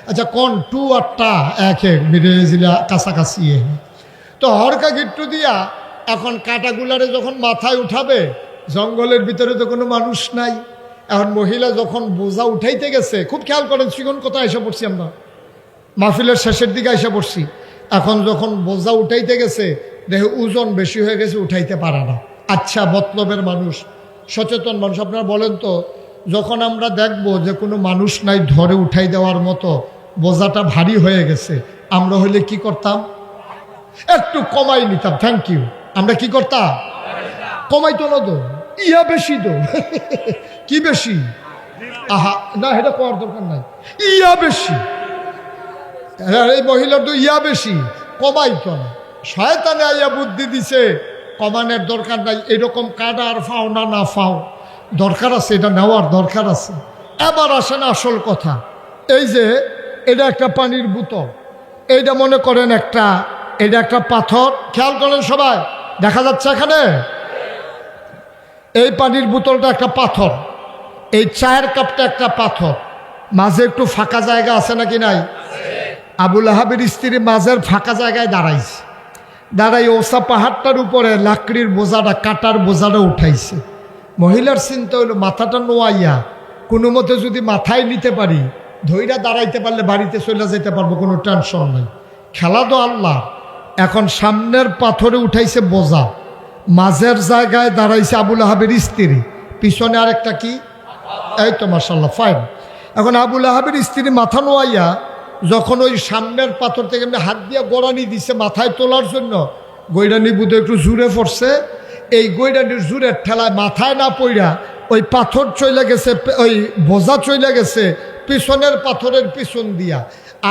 আচ্ছা, কোন টু আর টা এক মিলে কাছাকাছি। তো হরকা গিট্টু দিয়া এখন কাটাগুলারে যখন মাথায় উঠাবে, জঙ্গলের ভিতরে তো কোনো মানুষ নাই। এখন মহিলা যখন বোঝা উঠাইতে গেছে, খুব খেয়াল করেন, চিকন কোথায় এসে পড়ছি আমরা, মাহফিলের শেষের দিকে এসে পড়ছি। এখন যখন বোঝা উঠাইতে গেছে, দেখে ওজন বেশি হয়ে গেছে, উঠাইতে পারে না। আচ্ছা, মতলবের মানুষ, সচেতন মানুষ, আপনারা বলেন তো, যখন আমরা দেখব যে কোনো মানুষ নাই ধরে উঠাই দেওয়ার মতো, বোঝাটা ভারী হয়ে গেছে, আমরা হইলে কি করতাম? একটু কমাই নিতাম। Thank you. আমরা কি করতাম? কমাইতো না তো, ইয়া বেশি তো। কি বেশি? আহা না, এটা করার দরকার নাই, ইয়া বেশি। এই মহিলার তো ইয়া বেশি, কমাইতো না। শয়তানে আইয়া বুদ্ধি দিছে কমানোর দরকার নাই। এরকম কাটা আর ফাও না ফাও দরকার আছে, এটা নেওয়ার দরকার আছে। এবার আসেন আসল কথা। এই যে এটা একটা পানির বোতল, এইটা মনে করেন এটা একটা পাথর। খেয়াল করেন সবাই, দেখা যাচ্ছে এখানে এই পানির বোতলটা একটা পাথর, এই চায়ের কাপটা একটা পাথর, মাঝে একটু ফাঁকা জায়গা আছে নাকি নাই? আবুল আহাবের স্ত্রী মাঝের ফাঁকা জায়গায় দাঁড়াইছে, দাঁড়াই ওসা পাহাড়টার উপরে লাকড়ির বোঝাটা, কাটার বোঝাটা উঠাইছে। মহিলার চিন্তা হইল, মাথাটা নোয়াইয়া কোনো মতে যদি মাথায় নিতে পারি, ধৈরা দাঁড়াইতে পারলে বাড়িতে চলে যেতে পারবো, কোনো টেনশন নাই। খেলা তো আল্লাহ। এখন সামনের পাথরে উঠাইছে বোঝা, মাঝের জায়গায় দাঁড়াইছে আবুল আহাবের স্ত্রী, পিছনে আরেকটা কি, এই তো মাশাআল্লাহ ফাইন। এখন আবুল আহাবের স্ত্রী মাথা নোয়াইয়া যখন ওই সামনের পাথর থেকে এমনি হাত দিয়ে গোড়ানি দিছে মাথায় তোলার জন্য, গৈরানি বুধ একটু জুড়ে পড়ছে, এই গৈরানির জুরের ঠেলায় মাথায় না পড়া ওই পাথর চলে গেছে, ওই বোঝা চলে গেছে পিছনের পাথরের পিছন দিয়া।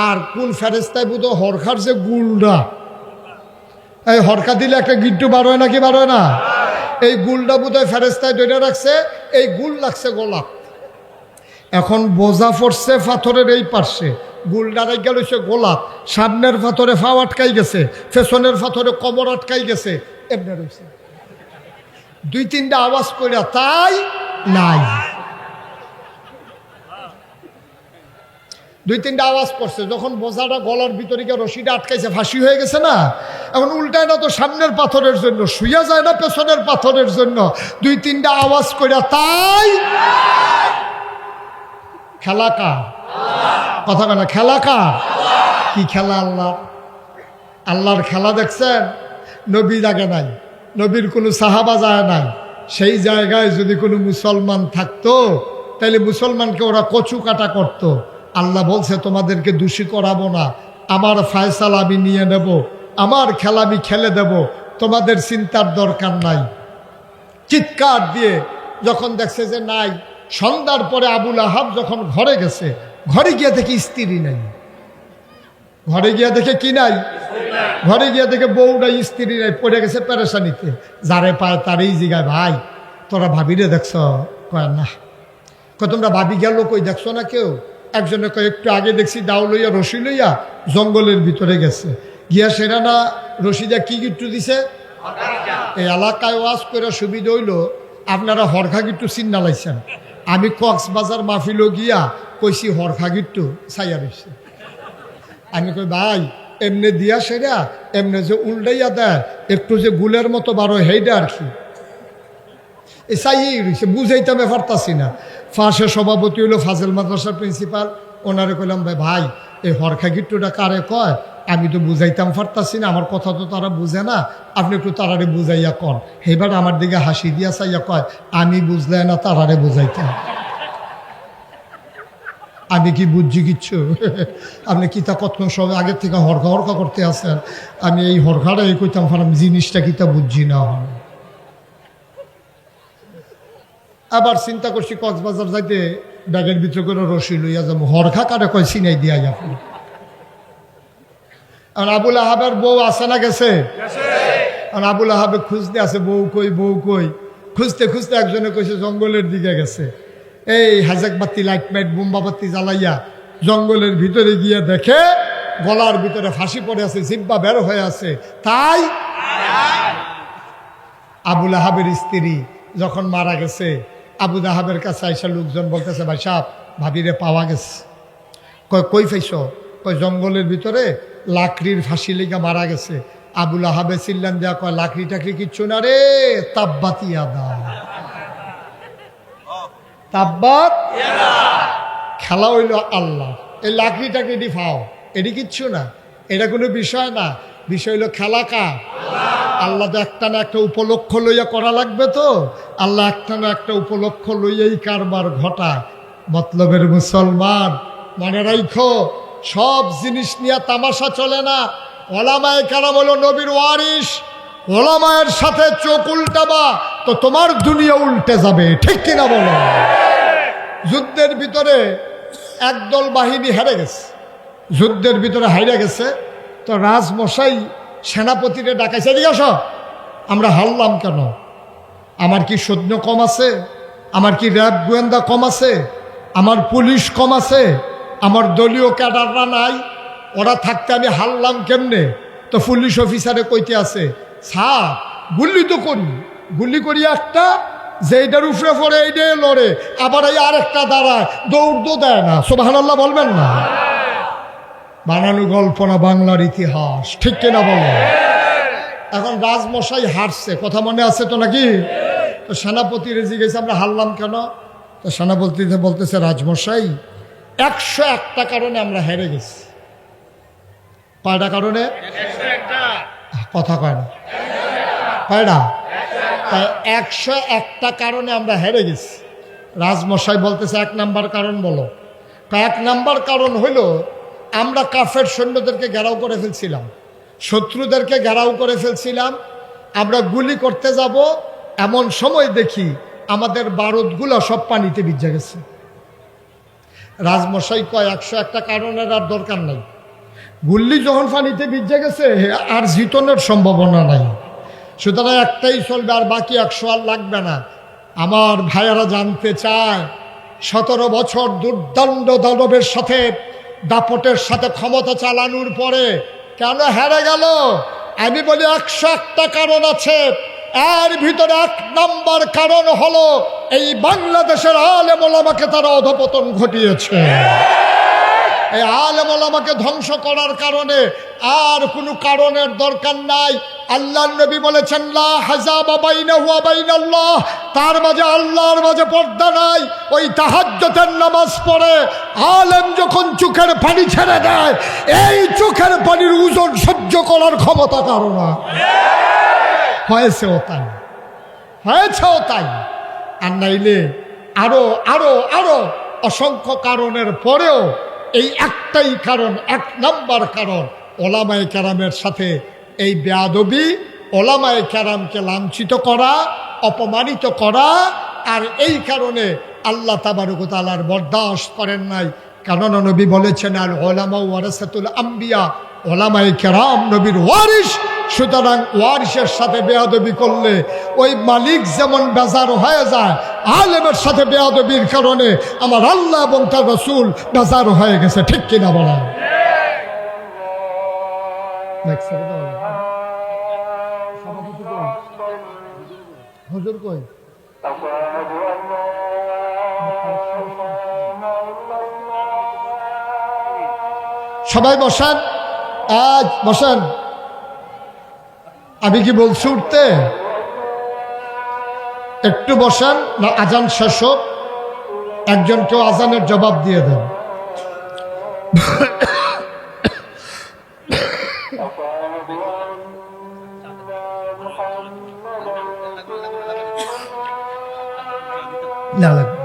আর কোন ফেরেস্তায় বুধ হরখার যে গুলটা, এই হরকা দিলে একটা গিট্টু বার হয় নাকি বার হয় না, এই গুলটা বুধ হয় ফেরেস্তায় ধরে রাখছে, এই গুল লাগছে গোলাপ। এখন বোঝা পড়ছে পাথরের এই পার্শ্বে, গুলটা রেখে রয়েছে গোলাপ, সামনের পাথরে ফাও আটকাই গেছে, পেছনের পাথরে কবর আটকাই গেছে, এমনি রয়েছে। দুই তিনটা আওয়াজ করে তাই নাই, দুই তিনটা আওয়াজ করছে। যখন বোঝাটা গলার ভিতরে গিয়ে রশিটা আটকাইছে, ফাঁসি হয়ে গেছে না, এখন উল্টায় না তো সামনের পাথরের জন্য, শুয়ে যায় না পেছনের পাথরের জন্য, দুই তিনটা আওয়াজ করে তাই। খেলা কার? কথা কেনা খেলা কার? কি খেলা? আল্লাহ। আল্লাহর খেলা দেখছেন? নবী জাগে নাই, নবীর কোনো সাহাবা যায় নাই। সেই জায়গায় যদি কোনো মুসলমান থাকতো তাহলে মুসলমানকে ওরা কচু কাটা করতো। আল্লাহ বলছে তোমাদেরকে দোষী করাবো না, আমার ফায়সালা আমি নিয়ে নেব, আমার খেলা আমি খেলে দেব, তোমাদের চিন্তার দরকার নাই। চিৎকার দিয়ে যখন দেখছে যে নাই, সন্ধ্যার পরে আবুল আহাব যখন ঘরে গেছে, ঘরে গিয়ে দেখে স্ত্রী নাই, ঘরে গিয়া দেখে কি নাই, ঘরে গিয়া দেখে বউ নাই, স্ত্রী নাই, পড়ে গেছে পেরেশানিতে। যারে পায় তারই জিগায়, ভাই তোরা ভাবিরে দেখছ? কয় না। কয় তোমরা ভাবি গেল কই, দেখছো না কেউ? একজনে কয় একটু আগে দেখছি দাও লইয়া রশি লইয়া জঙ্গলের ভিতরে গেছে, গিয়া সেরা না রশিদা কি গিট্টু দিছে। এই এলাকায় ওয়াজ করে সুবিধা হইল আপনারা হরখা গিট্টু চিন্না লাইছেন, আমি কক্সবাজার মাহফিলও গিয়া কইছি হরখা গিট্টু ছাইয়া রয়েছে। আমি কই ভাই এমনি দিয়া সেরা, এমনি যে উল্টাইয়া দেয় একটু যে গুলের মতো বারো হেইডা আর কি, এই চাইয়েই রয়েছে, বুঝাইতে আমি পারতাছি না। ফাঁসের সভাপতি হইলো ফাজেল মাদ্রাসার প্রিন্সিপাল, ওনারে কইলাম ভাই ভাই এই হরখা গিট্টুটা কারে কয়, আমি তো বুঝাইতাম পারতাছি না, আমার কথা তো তারা বুঝে না, আপনি একটু তারারে বুঝাইয়া কন। এবার আমার দিকে হাসি দিয়া চাইয়া কয় আমি বুঝলে না, তারারে বুঝাইতাম। আমি কি বুঝছি কিচ্ছু? আপনি কিতা কত সময় আগের থেকে হরখা হরখা করতে আসেন, আমি এই হরখাটাই কইতাম ফারাম জিনিসটা কিতা বুঝছি না। আবার চিন্তা করছি কক্সবাজার যাইতে ব্যাগের ভিতরে করে রশি লইয়া যাবো, হরখা কারে কয় চিনাই দিয়া যাব। আর আবুল আহাবের বউ আছে না গেছে? আর আবুল আহাবে খুঁজতে আছে, বউ কই বউ কই, খুঁজতে খুঁজতে একজনে কইছে জঙ্গলের দিকে গেছে। এই হাজাক বাতি লাইট মাইট বোম্বা বাতি জ্বালাইয়া জঙ্গলের ভিতরে গিয়ে দেখে গলার ভিতরে ফাঁসি পড়ে আছে, জিব্বা বের হয়ে আছে। তাই আবুল আহাবের স্ত্রী যখন মারা গেছে, আবুল আহাবের কাছে আইসা লোকজন বলতেছে ভাই সাহেব ভাবিরে পাওয়া গেছে। কয় কই ফাইছ? কয় জঙ্গলের ভিতরে লাকড়ির ফাঁসি লেগে মারা গেছে। আবুল আহাবে চিল্লান দেয়া কয় লাকড়ি টাকড়ি কিচ্ছু না রে, তাব্বাতি আদা, তাব্বাত। খেলা হইল আল্লাহ, এই লাকড়ি টাকড়ি ফাও, এটি কিচ্ছু না, এটা কোনো বিষয় না, বিষয় হইল খেলা কার? আল্লাহ তো একটা না একটা উপলক্ষ লইয়া করা লাগবে, তো আল্লাহ একটা না একটা উপলক্ষ লইয়াই কারবার ঘটায়। মতলবের মুসলমান মনে রাখো, সব জিনিস নিয়ে তামাশা চলে না। ওলামায়ে কেরাম হলো নবীর ওয়ারিস, ওলামায়ের সাথে চোখ উল্টাবা তো তোমার দুনিয়া উল্টে যাবে, ঠিক কিনা বলো? যুদ্ধের ভিতরে একদল বাহিনী হেরে গেছে, যুদ্ধের ভিতরে হাইরা গেছে, তো রাজমশাই সেনাপতিরে ডাকাইছে, এদিকে আসো, আমরা হারলাম কেন? আমার কি সৈন্য কম আছে? আমার কি র্যাব গোয়েন্দা কম আছে? আমার পুলিশ কম আছে? আমার দলীয় ক্যাডাররা নাই? ওরা থাকতে আমি হারলাম কেমনে? তো পুলিশ অফিসারে কইতে আছে, স্যার গুলি তো করি, গুলি করি একটা, যেইটার উপরে পড়ে এইটাই লড়ে, আবার এই আরেকটা দাঁড়ায়, দৌড় তো দেয় না। সুবহানাল্লাহ বলবেন না? বানানো গল্প না, বাংলার ইতিহাস, ঠিক কিনা বলো? এখন রাজমশাই হারছে, কথা মনে আছে তো নাকি? তো সেনাপতি রেজি গেছে আমরা হারলাম কেন? তো সেনাপতি বলতেছে রাজমশাই 101টা কারণে আমরা হেরে গেছি। কয়টা কারণে? কথা কয় না, কয়টা? 101টা কারণে আমরা হেরে গেছি। রাজমশাই বলতেছে 1 নাম্বার কারণ বলো। 1 নাম্বার কারণ হইল আমরা কাফের সৈন্যদেরকে ঘেরাও করে ফেলছিলাম, শত্রুদেরকে ঘেরাও করে ফেলছিলাম। আমরা গুলি করতে যাব, এমন সময় দেখি আমাদের বারুদগুলো সব পানিতে ভিজে গেছে। রাজমশাই কয় 101টা কারণের আর দরকার নাই, গুল্লি যখন পানিতে ভিজে গেছে আর জিতনের সম্ভাবনা নাই, সুতরাং একটাই চলবে, আর বাকি 100 আর লাগবে না। আমার ভাইয়ারা জানতে চায় 17 বছর দুর্দণ্ড দানবের সাথে দাপটের সাথে ক্ষমতা চালানোর পরে কেন হেরে গেল? আমি বলি 101টা কারণ আছে। এর ভিতরে 1 নম্বর কারণ হলো এই বাংলাদেশের আলেম ওলামাকে তারা অধপতন ঘটিয়েছে। এই আলেম ওলামাকে ধ্বংস করার কারণে আর কোনো কারণের দরকার নাই। আল্লাহর নবী বলেছেন লা হাজাবা বাইনাহু ওয়া বাইনাল্লাহ, তার মাঝে আল্লাহর মাঝে পর্দা নাই। ওই তাহাজ্জুদের নামাজ পড়ে আলেম যখন চোখের পানি ছেড়ে দেয়, এই চোখের পানির ওজন সহ্য করার ক্ষমতা কারো না। হয়েছেও তাই, হয়েছেও তাই। আর নাইলে আরো আরো আরো অসংখ্য কারণের পরেও এই একটাই কারণ, 1 নম্বর কারণ, ওলামায়ে কেরামের সাথে এই বেয়াদবি, ওলামায়ে কেরামকে লাঞ্ছিত করা, অপমানিত করা। আর এই কারণে আল্লাহ তাবারক ওয়া তাআলার বরদাশত করেন নাই। কেননা নবী বলেছেন আল উলামা ওয়ারাসাতুল আম্বিয়া, ওলামায়ে কেরাম নবীর ওয়ারিস। সুতরাং ওয়ারিসের সাথে বেয়াদবি করলে ওই মালিক যেমন বেজার হয়ে যায়, আলেমের সাথে বেয়াদবির কারণে আমার আল্লাহ এবং তার রাসূল বেজার হয়ে গেছে। ঠিক কিনা বলেন? হুজুর কই? সবাই বসেন, আজ বসেন। আমি কি বলছি উঠতে? একটু বসেন না, আজান শেষ হোক, একজন কেউ আজানের জবাব দিয়ে দেন। না লাগবে।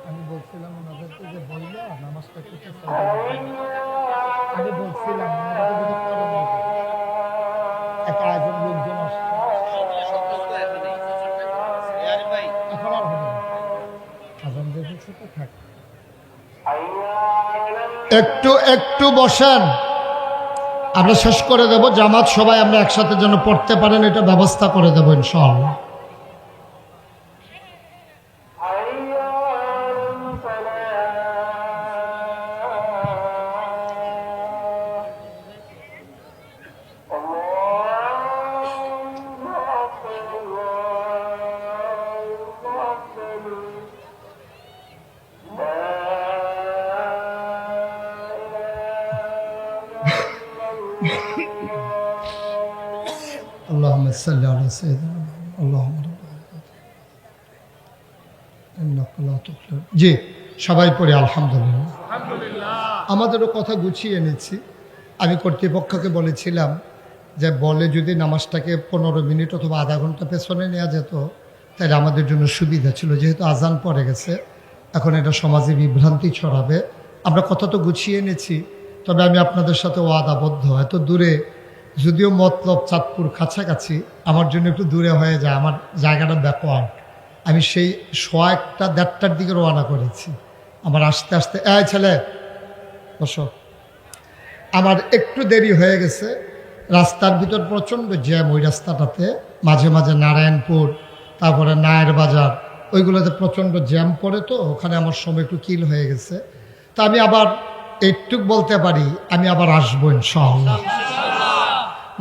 আমি বলছিলাম ওনাদেরকে যে বললো নামাজটা আমি বলছিলাম একটা আয়োজন লোকজন আসছে, এখন আর হবে না, আজান দেখেছে তো থাক। একটু একটু বসেন, আমরা শেষ করে দেব। জামাত সবাই আমরা একসাথে যেন পড়তে পারেন, এটা ব্যবস্থা করে দেবো ইনশাআল্লাহ। اللهم صل على سيدنا اللهم انك لا تخلف। জি, সবাই পড়ে আলহামদুলিল্লাহ। আমাদেরও কথা গুছিয়ে এনেছি। আমি কর্তৃপক্ষকে বলেছিলাম যে বলে যদি নামাজটাকে 15 মিনিট অথবা আধা ঘন্টা পেছনে নেওয়া যেত তাহলে আমাদের জন্য সুবিধা ছিল। যেহেতু আজান পড়ে গেছে, এখন এটা সমাজে বিভ্রান্তি ছড়াবে। আমরা কথা তো গুছিয়ে এনেছি, তবে আমি আপনাদের সাথে ওয়াদাবদ্ধ। এত দূরে, যদিও মতলব চাঁদপুর কাছাকাছি, আমার জন্য একটু দূরে হয়ে যায়, আমার জায়গাটা ব্যাকওয়ার্ড। আমি সেই 1:30টার দিকে রওনা করেছি। আমার আস্তে আস্তে ছেলে বসো, আমার একটু দেরি হয়ে গেছে। রাস্তার ভিতর প্রচণ্ড জ্যাম ওই রাস্তাটাতে, মাঝে মাঝে নারায়ণপুর, তারপরে নায়ের বাজার, ওইগুলোতে প্রচণ্ড জ্যাম পড়ে, তো ওখানে আমার সময় একটু কিল হয়ে গেছে। তা আমি আবার এইটুক বলতে পারি, আমি আবার আসবো ইনশাআল্লাহ।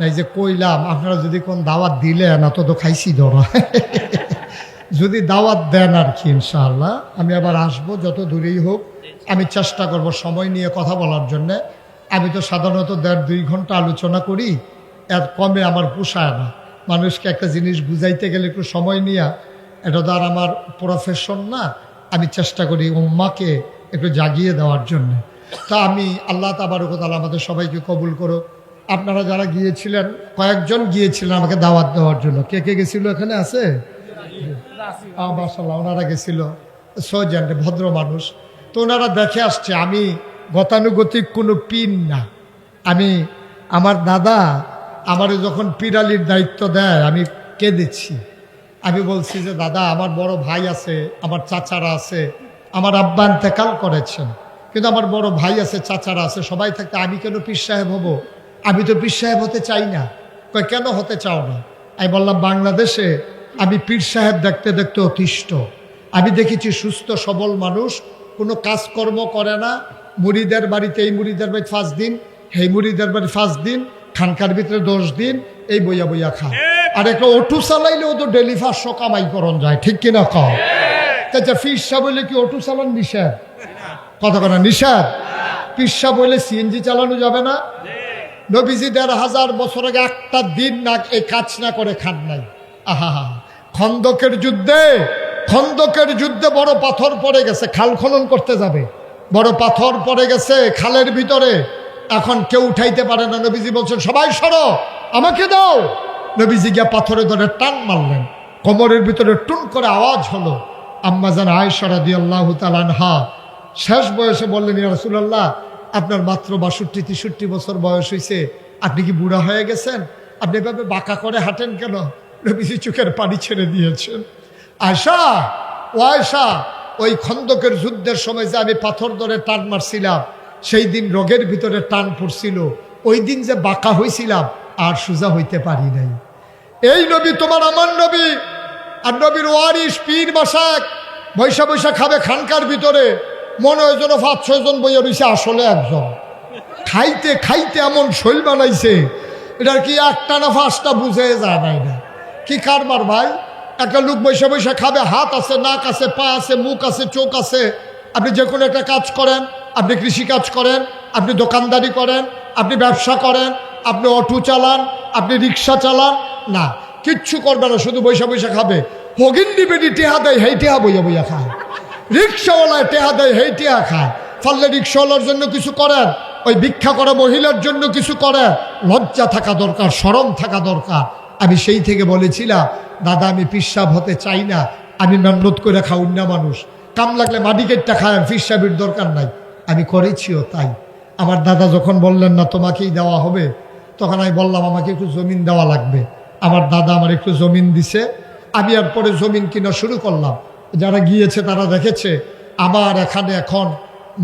এই যে কইলাম, আপনারা যদি কোন দাওয়াত দিলেন, অত তো খাইছি ধরো, যদি দাওয়াত দেন আর কি, ইনশাআল্লাহ আমি আবার আসবো, যত দূরেই হোক। আমি চেষ্টা করব সময় নিয়ে কথা বলার জন্যে। আমি তো সাধারণত 1.5-2 ঘন্টা আলোচনা করি, এর কমে আমার পোষায় না। মানুষকে একটা জিনিস বুঝাইতে গেলে একটু সময় নিয়ে, এটা তো আর আমার প্রফেশন না। আমি চেষ্টা করি উম্মাকে একটু জাগিয়ে দেওয়ার জন্য। তা আমি আল্লাহ তাবারক ওয়া তাআলা আমাদের সবাইকে কবুল করো। আপনারা যারা গিয়েছিলেন, কয়েকজন গিয়েছিলেন আমাকে দাওয়াত দেওয়ার জন্য। কে কে গেছিল এখানে আছে? মাশাআল্লাহ, ওনারা গেছিল, সৌজন্য ভদ্র মানুষ। তো ওনারা দেখে আসছে আমি গতানুগতিক কোনো পীর না। আমার দাদা আমারে যখন পীরালির দায়িত্ব দেয় আমি কেঁদেছি। আমি বলছি যে দাদা, আমার বড় ভাই আছে, আমার চাচারা আছে, আমার আব্বা ইন্তেকাল করেছেন, কিন্তু আমার বড় ভাই আছে, চাচারা আছে, সবাই থাকতে আমি কেন পীর সাহেব হব? আমি তো পীর সাহেব হতে চাই না। কয় কেন হতে চাও না? আমি বললাম বাংলাদেশে আমি পীর সাহেব দেখতে দেখতে অতিষ্ঠ। আমি দেখেছি সুস্থ সবল মানুষ কোনো কাজকর্ম করে না, মুরিদের বাড়িতে এই মুরিদের বাড়ি 5 দিন, এই মুরিদের বাড়ি 5 দিন, খানকার ভিতরে 10 দিন, এই বইয়া বইয়া খা। আর একটা অটো চালাইলেও তো ডেলি 500 কামাই করন যায়, ঠিক কিনা কও? আচ্ছা, পীর সাহেব বলে কি অটো চালান নিষেধ? কথা কথা নিষেধ? পীর সাহেব বলে সিএনজি চালানো যাবে না? নবীজি 1500 বছর আগে একটা দিন না এই কাজ না করে খান নাই। আহা, খন্দকের যুদ্ধে বড় পাথর পড়ে গেছে, খাল খনন করতে যাবে, বড় পাথর পড়ে গেছে খালের ভিতরে, এখন কেউ উঠাইতে পারে না। নবীজি বলছেন সবাই সরো, আমাকে দাও। নবীজি গিয়া পাথরে ধরে টান মারলেন, কোমরের ভিতরে টুন করে আওয়াজ হলো। আম্মাজান আয়েশা রাদিয়াল্লাহু তাআলা আনহা শেষ বয়সে বললেন, ইয়া রাসূলুল্লাহ, আপনার মাত্র 62-63 বছর বয়স হয়েছে, আপনি কি বুড়া হয়ে গেছেন? আপনি এভাবে বাঁকা করে হাঁটেন কেন? নবীজি চোখের পানি ছেড়ে দিয়েছেন। আয়েশা, ও আয়েশা, ওই খন্দকের যুদ্ধের সময় যে আমি পাথর ধরে টান মারছিলাম, সেই দিন রোগের ভিতরে টান পড়ছিল, ওই দিন যে বাঁকা হয়েছিলাম আর সোজা হইতে পারি নাই। এই নবী তোমার আমার নবী, আর নবীর ওয়ারিস পীর বাসাক বৈশা বৈশা খাবে খানকার ভিতরে, মনে হয় যেন 5-6 জন বইয়া রয়েছে, আসলে একজন। খাইতে খাইতে এমন শৈল বানাইছে, এটার কি 1টা না 5টা বুঝে যায় নাই না। কি কারবার ভাই? একটা লোক বৈশা বৈশা খাবে, হাত আছে, নাক আছে, পা আছে, মুখ আছে, চোখ আছে। আপনি যে কোনো একটা কাজ করেন, আপনি কৃষিকাজ করেন, আপনি দোকানদারি করেন, আপনি ব্যবসা করেন, আপনি অটো চালান, আপনি রিক্সা চালান, না কিচ্ছু করবে না, শুধু বৈশা বৈশা খাবে। হগিন্ডি বেডি টেহা দেয়, হেই টেহা বইয়া বইয়া খায়। রিক্সাওয়ালায় টেহা দেয়, হেই টেহা খায়। ফলে রিক্সাওয়ালার জন্য কিছু করেন, ওই ভিক্ষা করা মহিলার জন্য কিছু করেন। লজ্জা থাকা দরকার, শরম থাকা দরকার। আমি সেই থেকে বলেছিলাম, দাদা আমি পিসাব হতে চাই না, আমি মেহনত করে খাউন না মানুষ, কাম লাগলে মাডিকেটটা খায়, পিসাবের দরকার নাই। আমি করেছিও তাই। আমার দাদা যখন বললেন না তোমাকেই দেওয়া হবে, তখন আমি বললাম আমাকে একটু জমিন দেওয়া লাগবে। আমার দাদা আমার একটু জমিন দিছে, আমি আর পরে জমিন কিনা শুরু করলাম। যারা গিয়েছে তারা দেখেছে আমার এখানে এখন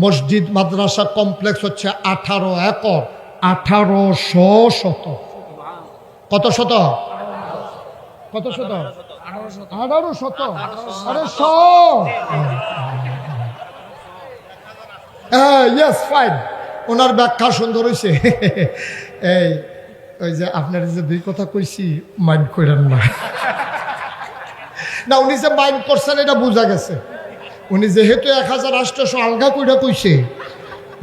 মসজিদ মাদ্রাসা কমপ্লেক্স হচ্ছে 18 একর, 1800 শতক। কত শতক? কত শতক? 18 শতক। আরে 100। Yes, fine. ওনার ব্যাখ্যা সুন্দর হয়েছে। এই ওই যে আপনার যে 2 কথা কইছি, মাইন্ড করেন না। না, উনি যে মাইন্ড করছেন এটা বোঝা গেছে। উনি যেহেতু 1800 আলগা কইরা কইছে,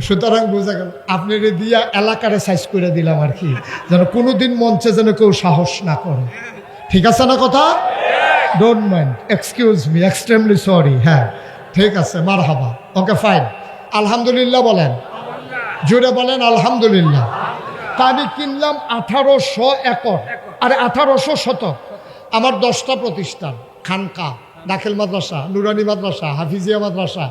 সুতরাং বোঝা গেল। আপনার দিয়া এলাকারে সাইজ করে দিলাম আর কি, যেন কোনোদিন মঞ্চে যেন কেউ সাহস না করে। ঠিক আছে না কথা? Don't mind, excuse me, extremely sorry. হ্যাঁ ঠিক আছে, মারহাবা, ওকে ফাইন। আলহামদুলিল্লাহ বলেন, জোরে বলেন আলহামদুলিল্লাহ। তা আমি কিনলাম 1800 একর, আর 1800 শতক। আমার 10টা প্রতিষ্ঠান, খানকা, দাখিল মাদ্রাসা, নুরানি মাদ্রাসা, হাফিজিয়া মাদ্রাসা,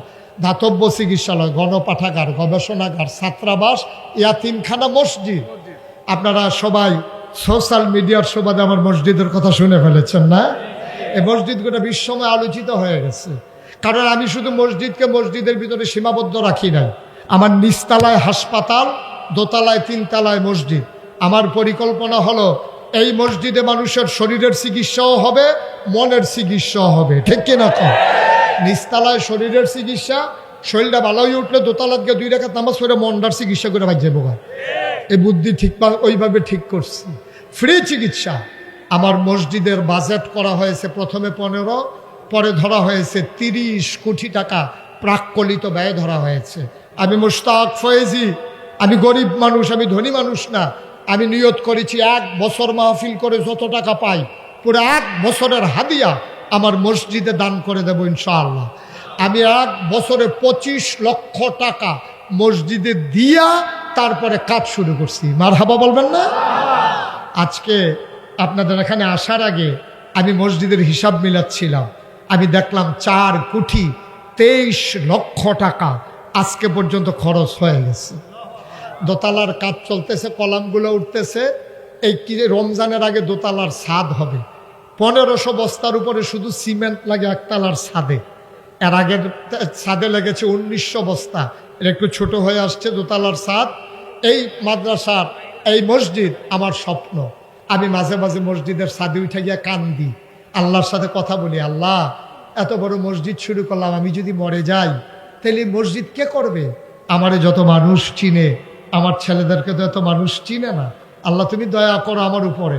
দাতব্য চিকিৎসালয়, গণপাঠাগার, গবেষণাগার, ছাত্রাবাস, ইয়াতিমখানা, মসজিদ। আপনারা সবাই সোশ্যাল মিডিয়ার সুবাদে আমার মসজিদের কথা শুনে ফেলেছেন না? এই মসজিদগুলো বিশ্বময় আলোচিত হয়ে গেছে, কারণ আমি শুধু মসজিদকে মসজিদের ভিতরে সীমাবদ্ধ রাখি নাই। আমার নিচতলায় হাসপাতাল, দোতলায় 3 তলায় মসজিদ। আমার পরিকল্পনা হলো এই মসজিদে মানুষের শরীরের চিকিৎসাও হবে, মনের চিকিৎসাও হবে, ঠিক কিনা কম? নিচতলায় শরীরের চিকিৎসা, শরীরটা ভালো হয়ে উঠলে দোতলাত গিয়ে 2 রাকাত নামাজ পড়ে মনটার চিকিৎসা করে বাজ যাবো। এই বুদ্ধি ঠিক ওইভাবে ঠিক করছি। ফ্রি চিকিৎসা। আমার মসজিদের বাজেট করা হয়েছে প্রথমে 15, পরে ধরা হয়েছে 30 কোটি টাকা প্রাক্কলিত ব্যয় ধরা হয়েছে। আমি মুশতাক ফয়েজি আমি গরিব মানুষ, আমি ধনী মানুষ না। আমি নিয়ত করেছি 1 বছর মাহফিল করে যত টাকা পাই পুরো 1 বছরের হাদিয়া আমার মসজিদে দান করে দেব ইনশাআল্লাহ। আমি 1 বছরে 25 লক্ষ টাকা মসজিদে দিয়া তারপরে কাজ শুরু করছি। মারহাবা বলবেন না? আজকে আপনাদের এখানে আসার আগে আমি মসজিদের হিসাব মিলাচ্ছিলাম, আমি দেখলাম 4 কোটি 23 লক্ষ টাকা আজকে পর্যন্ত খরচ হয়ে গেছে। দোতলার কাজ চলতেছে, কলামগুলো উঠতেছে। এই কি রমজানের আগে দোতলার ছাদ হবে। 1500 বস্তার উপরে শুধু সিমেন্ট লাগে একতলার ছাদে। এর আগের ছাদে লেগেছে 1900 বস্তা। এটা একটু ছোট হয়ে আসছে দোতলার ছাদ। এই মাদ্রাসার এই মসজিদ আমার স্বপ্ন। আমি মাঝে মাঝে মসজিদের ছাদে উঠে গিয়ে কান্দি, আল্লাহর সাথে কথা বলি, আল্লাহ এত বড় মসজিদ শুরু করলাম, আমি যদি মরে যাই তাহলে মসজিদ কে করবে? আমারে যত মানুষ চিনে, আমার ছেলেদেরকে তো এত মানুষ চিনে না। আল্লাহ তুমি দয়া করো আমার উপরে।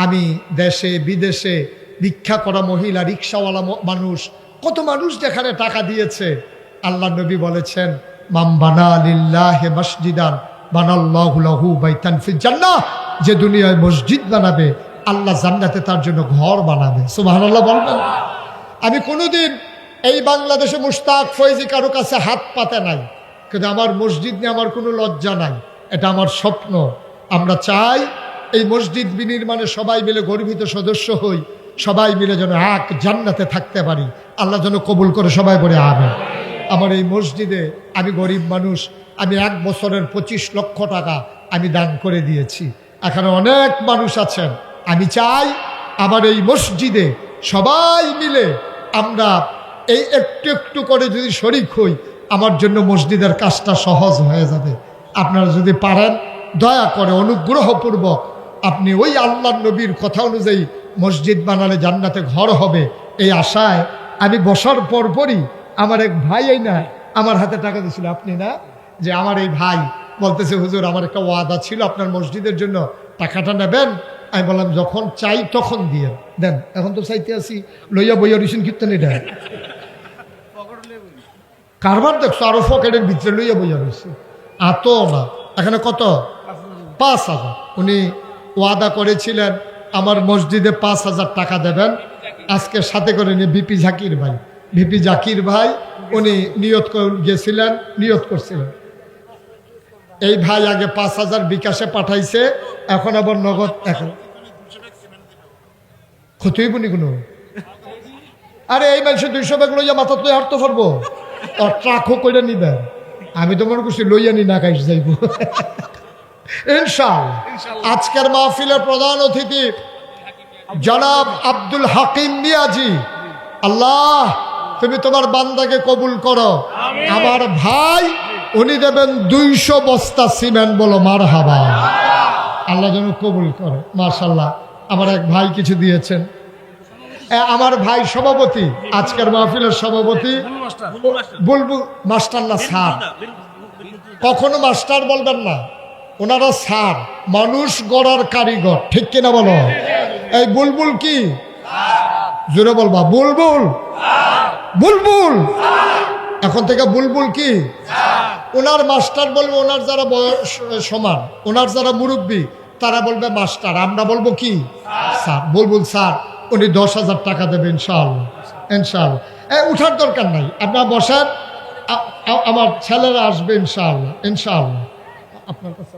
আমি দেশে বিদেশে ভিক্ষা করা মহিলা, রিক্সাওয়ালা মানুষ, কত মানুষ যেখানে টাকা দিয়েছে। আল্লাহ নবী বলেছেন, মাম বানা লিল্লাহি মসজিদান বানাল্লাহু লাহু বাইতান ফিল জান্নাহ, যে দুনিয়ায় মসজিদ বানাবে আল্লাহ জান্নাতে তার জন্য ঘর বানাবে। সুবহানাল্লাহ বলবেন? আমি কোনোদিন এই বাংলাদেশে মুশতাক ফয়জি কারো কাছে হাত পাতে নাই, কিন্তু আমার মসজিদ নিয়ে আমার কোনো লজ্জা নাই। এটা আমার স্বপ্ন। আমরা চাই এই মসজিদ বিনির্মাণে সবাই মিলে গর্বিত সদস্য হই, সবাই মিলে যেন এক জান্নাতে থাকতে পারি। আল্লাহ যেন কবুল করে সবাই বলে আমিন। আমার এই মসজিদে, আমি গরিব মানুষ, আমি 1 বছরের 25 লক্ষ টাকা আমি দান করে দিয়েছি। এখানে অনেক মানুষ আছেন। আমি চাই আমার এই মসজিদে সবাই মিলে আমরা এই একটু একটু করে যদি শরিক হই, আমার জন্য মসজিদের কাজটা সহজ হয়ে যাবে। আপনারা যদি পারেন, দয়া করে অনুগ্রহপূর্বক আপনি ওই আল্লাহর নবীর কথা অনুযায়ী মসজিদ বানালে জান্নাতে ঘর হবে, এই আশায় আমি বসার পরপরই আমার এক ভাই, এই না আমার হাতে টাকা দিয়েছিল, আপনি না, যে আমার এই ভাই বলতেছে, হুজুর আমার একটা ওয়াদা ছিল আপনার মসজিদের জন্য, টাকাটা নেবেন? আমি বললাম, যখন চাই তখন দিয়ে দেন। এখন তো চাইতে আসি, লইয়া বইয়া রিসেন কীর্তন, এটা কারবার দেখছো, আরো পকেটের ভিতরে লইয়া বইয়া রয়েছে। আতো না, এখানে কত? 5,000। উনি ওয়াদা করেছিলেন আমার মসজিদে 5,000 টাকা দেবেন। আজকে সাথে করে নিয়ে ভিপি জাকির ভাই উনি নিয়ত গেছিলেন, নিয়ত করছিলেন। এই ভাই আগে 5,000 বিকাশে পাঠাইছে, এখন আবার নগদ। এখন ক্ষতিই বনি কোনো, আরে এই মানুষের 200 ব্যাগ লইয়া মাথা তুই হাঁটতে পারবো? ট্রাকও করে নিবেন। আমি তো মনে করছি লইয়া নি না কাইস যাইব ইনশাআল্লাহ। আজকের মাহফিলের প্রধান অতিথি জনাব আব্দুল হাকিম মিয়াজি, আল্লাহ তুমি তোমার বান্দাকে কবুল করো। আমার ভাই উনি দেবেন 200 বস্তা সিমেন্ট, বলো মারহাবা। আল্লাহ যেন কবুল করে। মাশাআল্লাহ, আমার এক ভাই কিছু দিয়েছেন। আমার ভাই সভাপতি, আজকের মাহফিলের সভাপতি বুলবুল মাস্টার, না স্যার, কখনো মাস্টার বলবেন না, ওনারা স্যার, মানুষ গড়ার কারিগর, ঠিক কিনা বলো? এই বুলবুল কি? জোরে বলবা, বুলবুল, বুলবুল। এখন থেকে বুলবুল কি? ওনার মাস্টার বলবো, ওনার যারা বয়স সমান, ওনার যারা মুরব্বী তারা বলবে মাস্টার, আমরা বলবো কি? স্যার। বুলবুল স্যার উনি 10,000 টাকা দেবে ইনশাআল্লাহ, ইনশাআল্লাহ। উঠার দরকার নাই, আপনার বসার, আমার ছেলেরা আসবে ইনশাআল্লাহ, ইনশাআল্লাহ। আপনার কাছে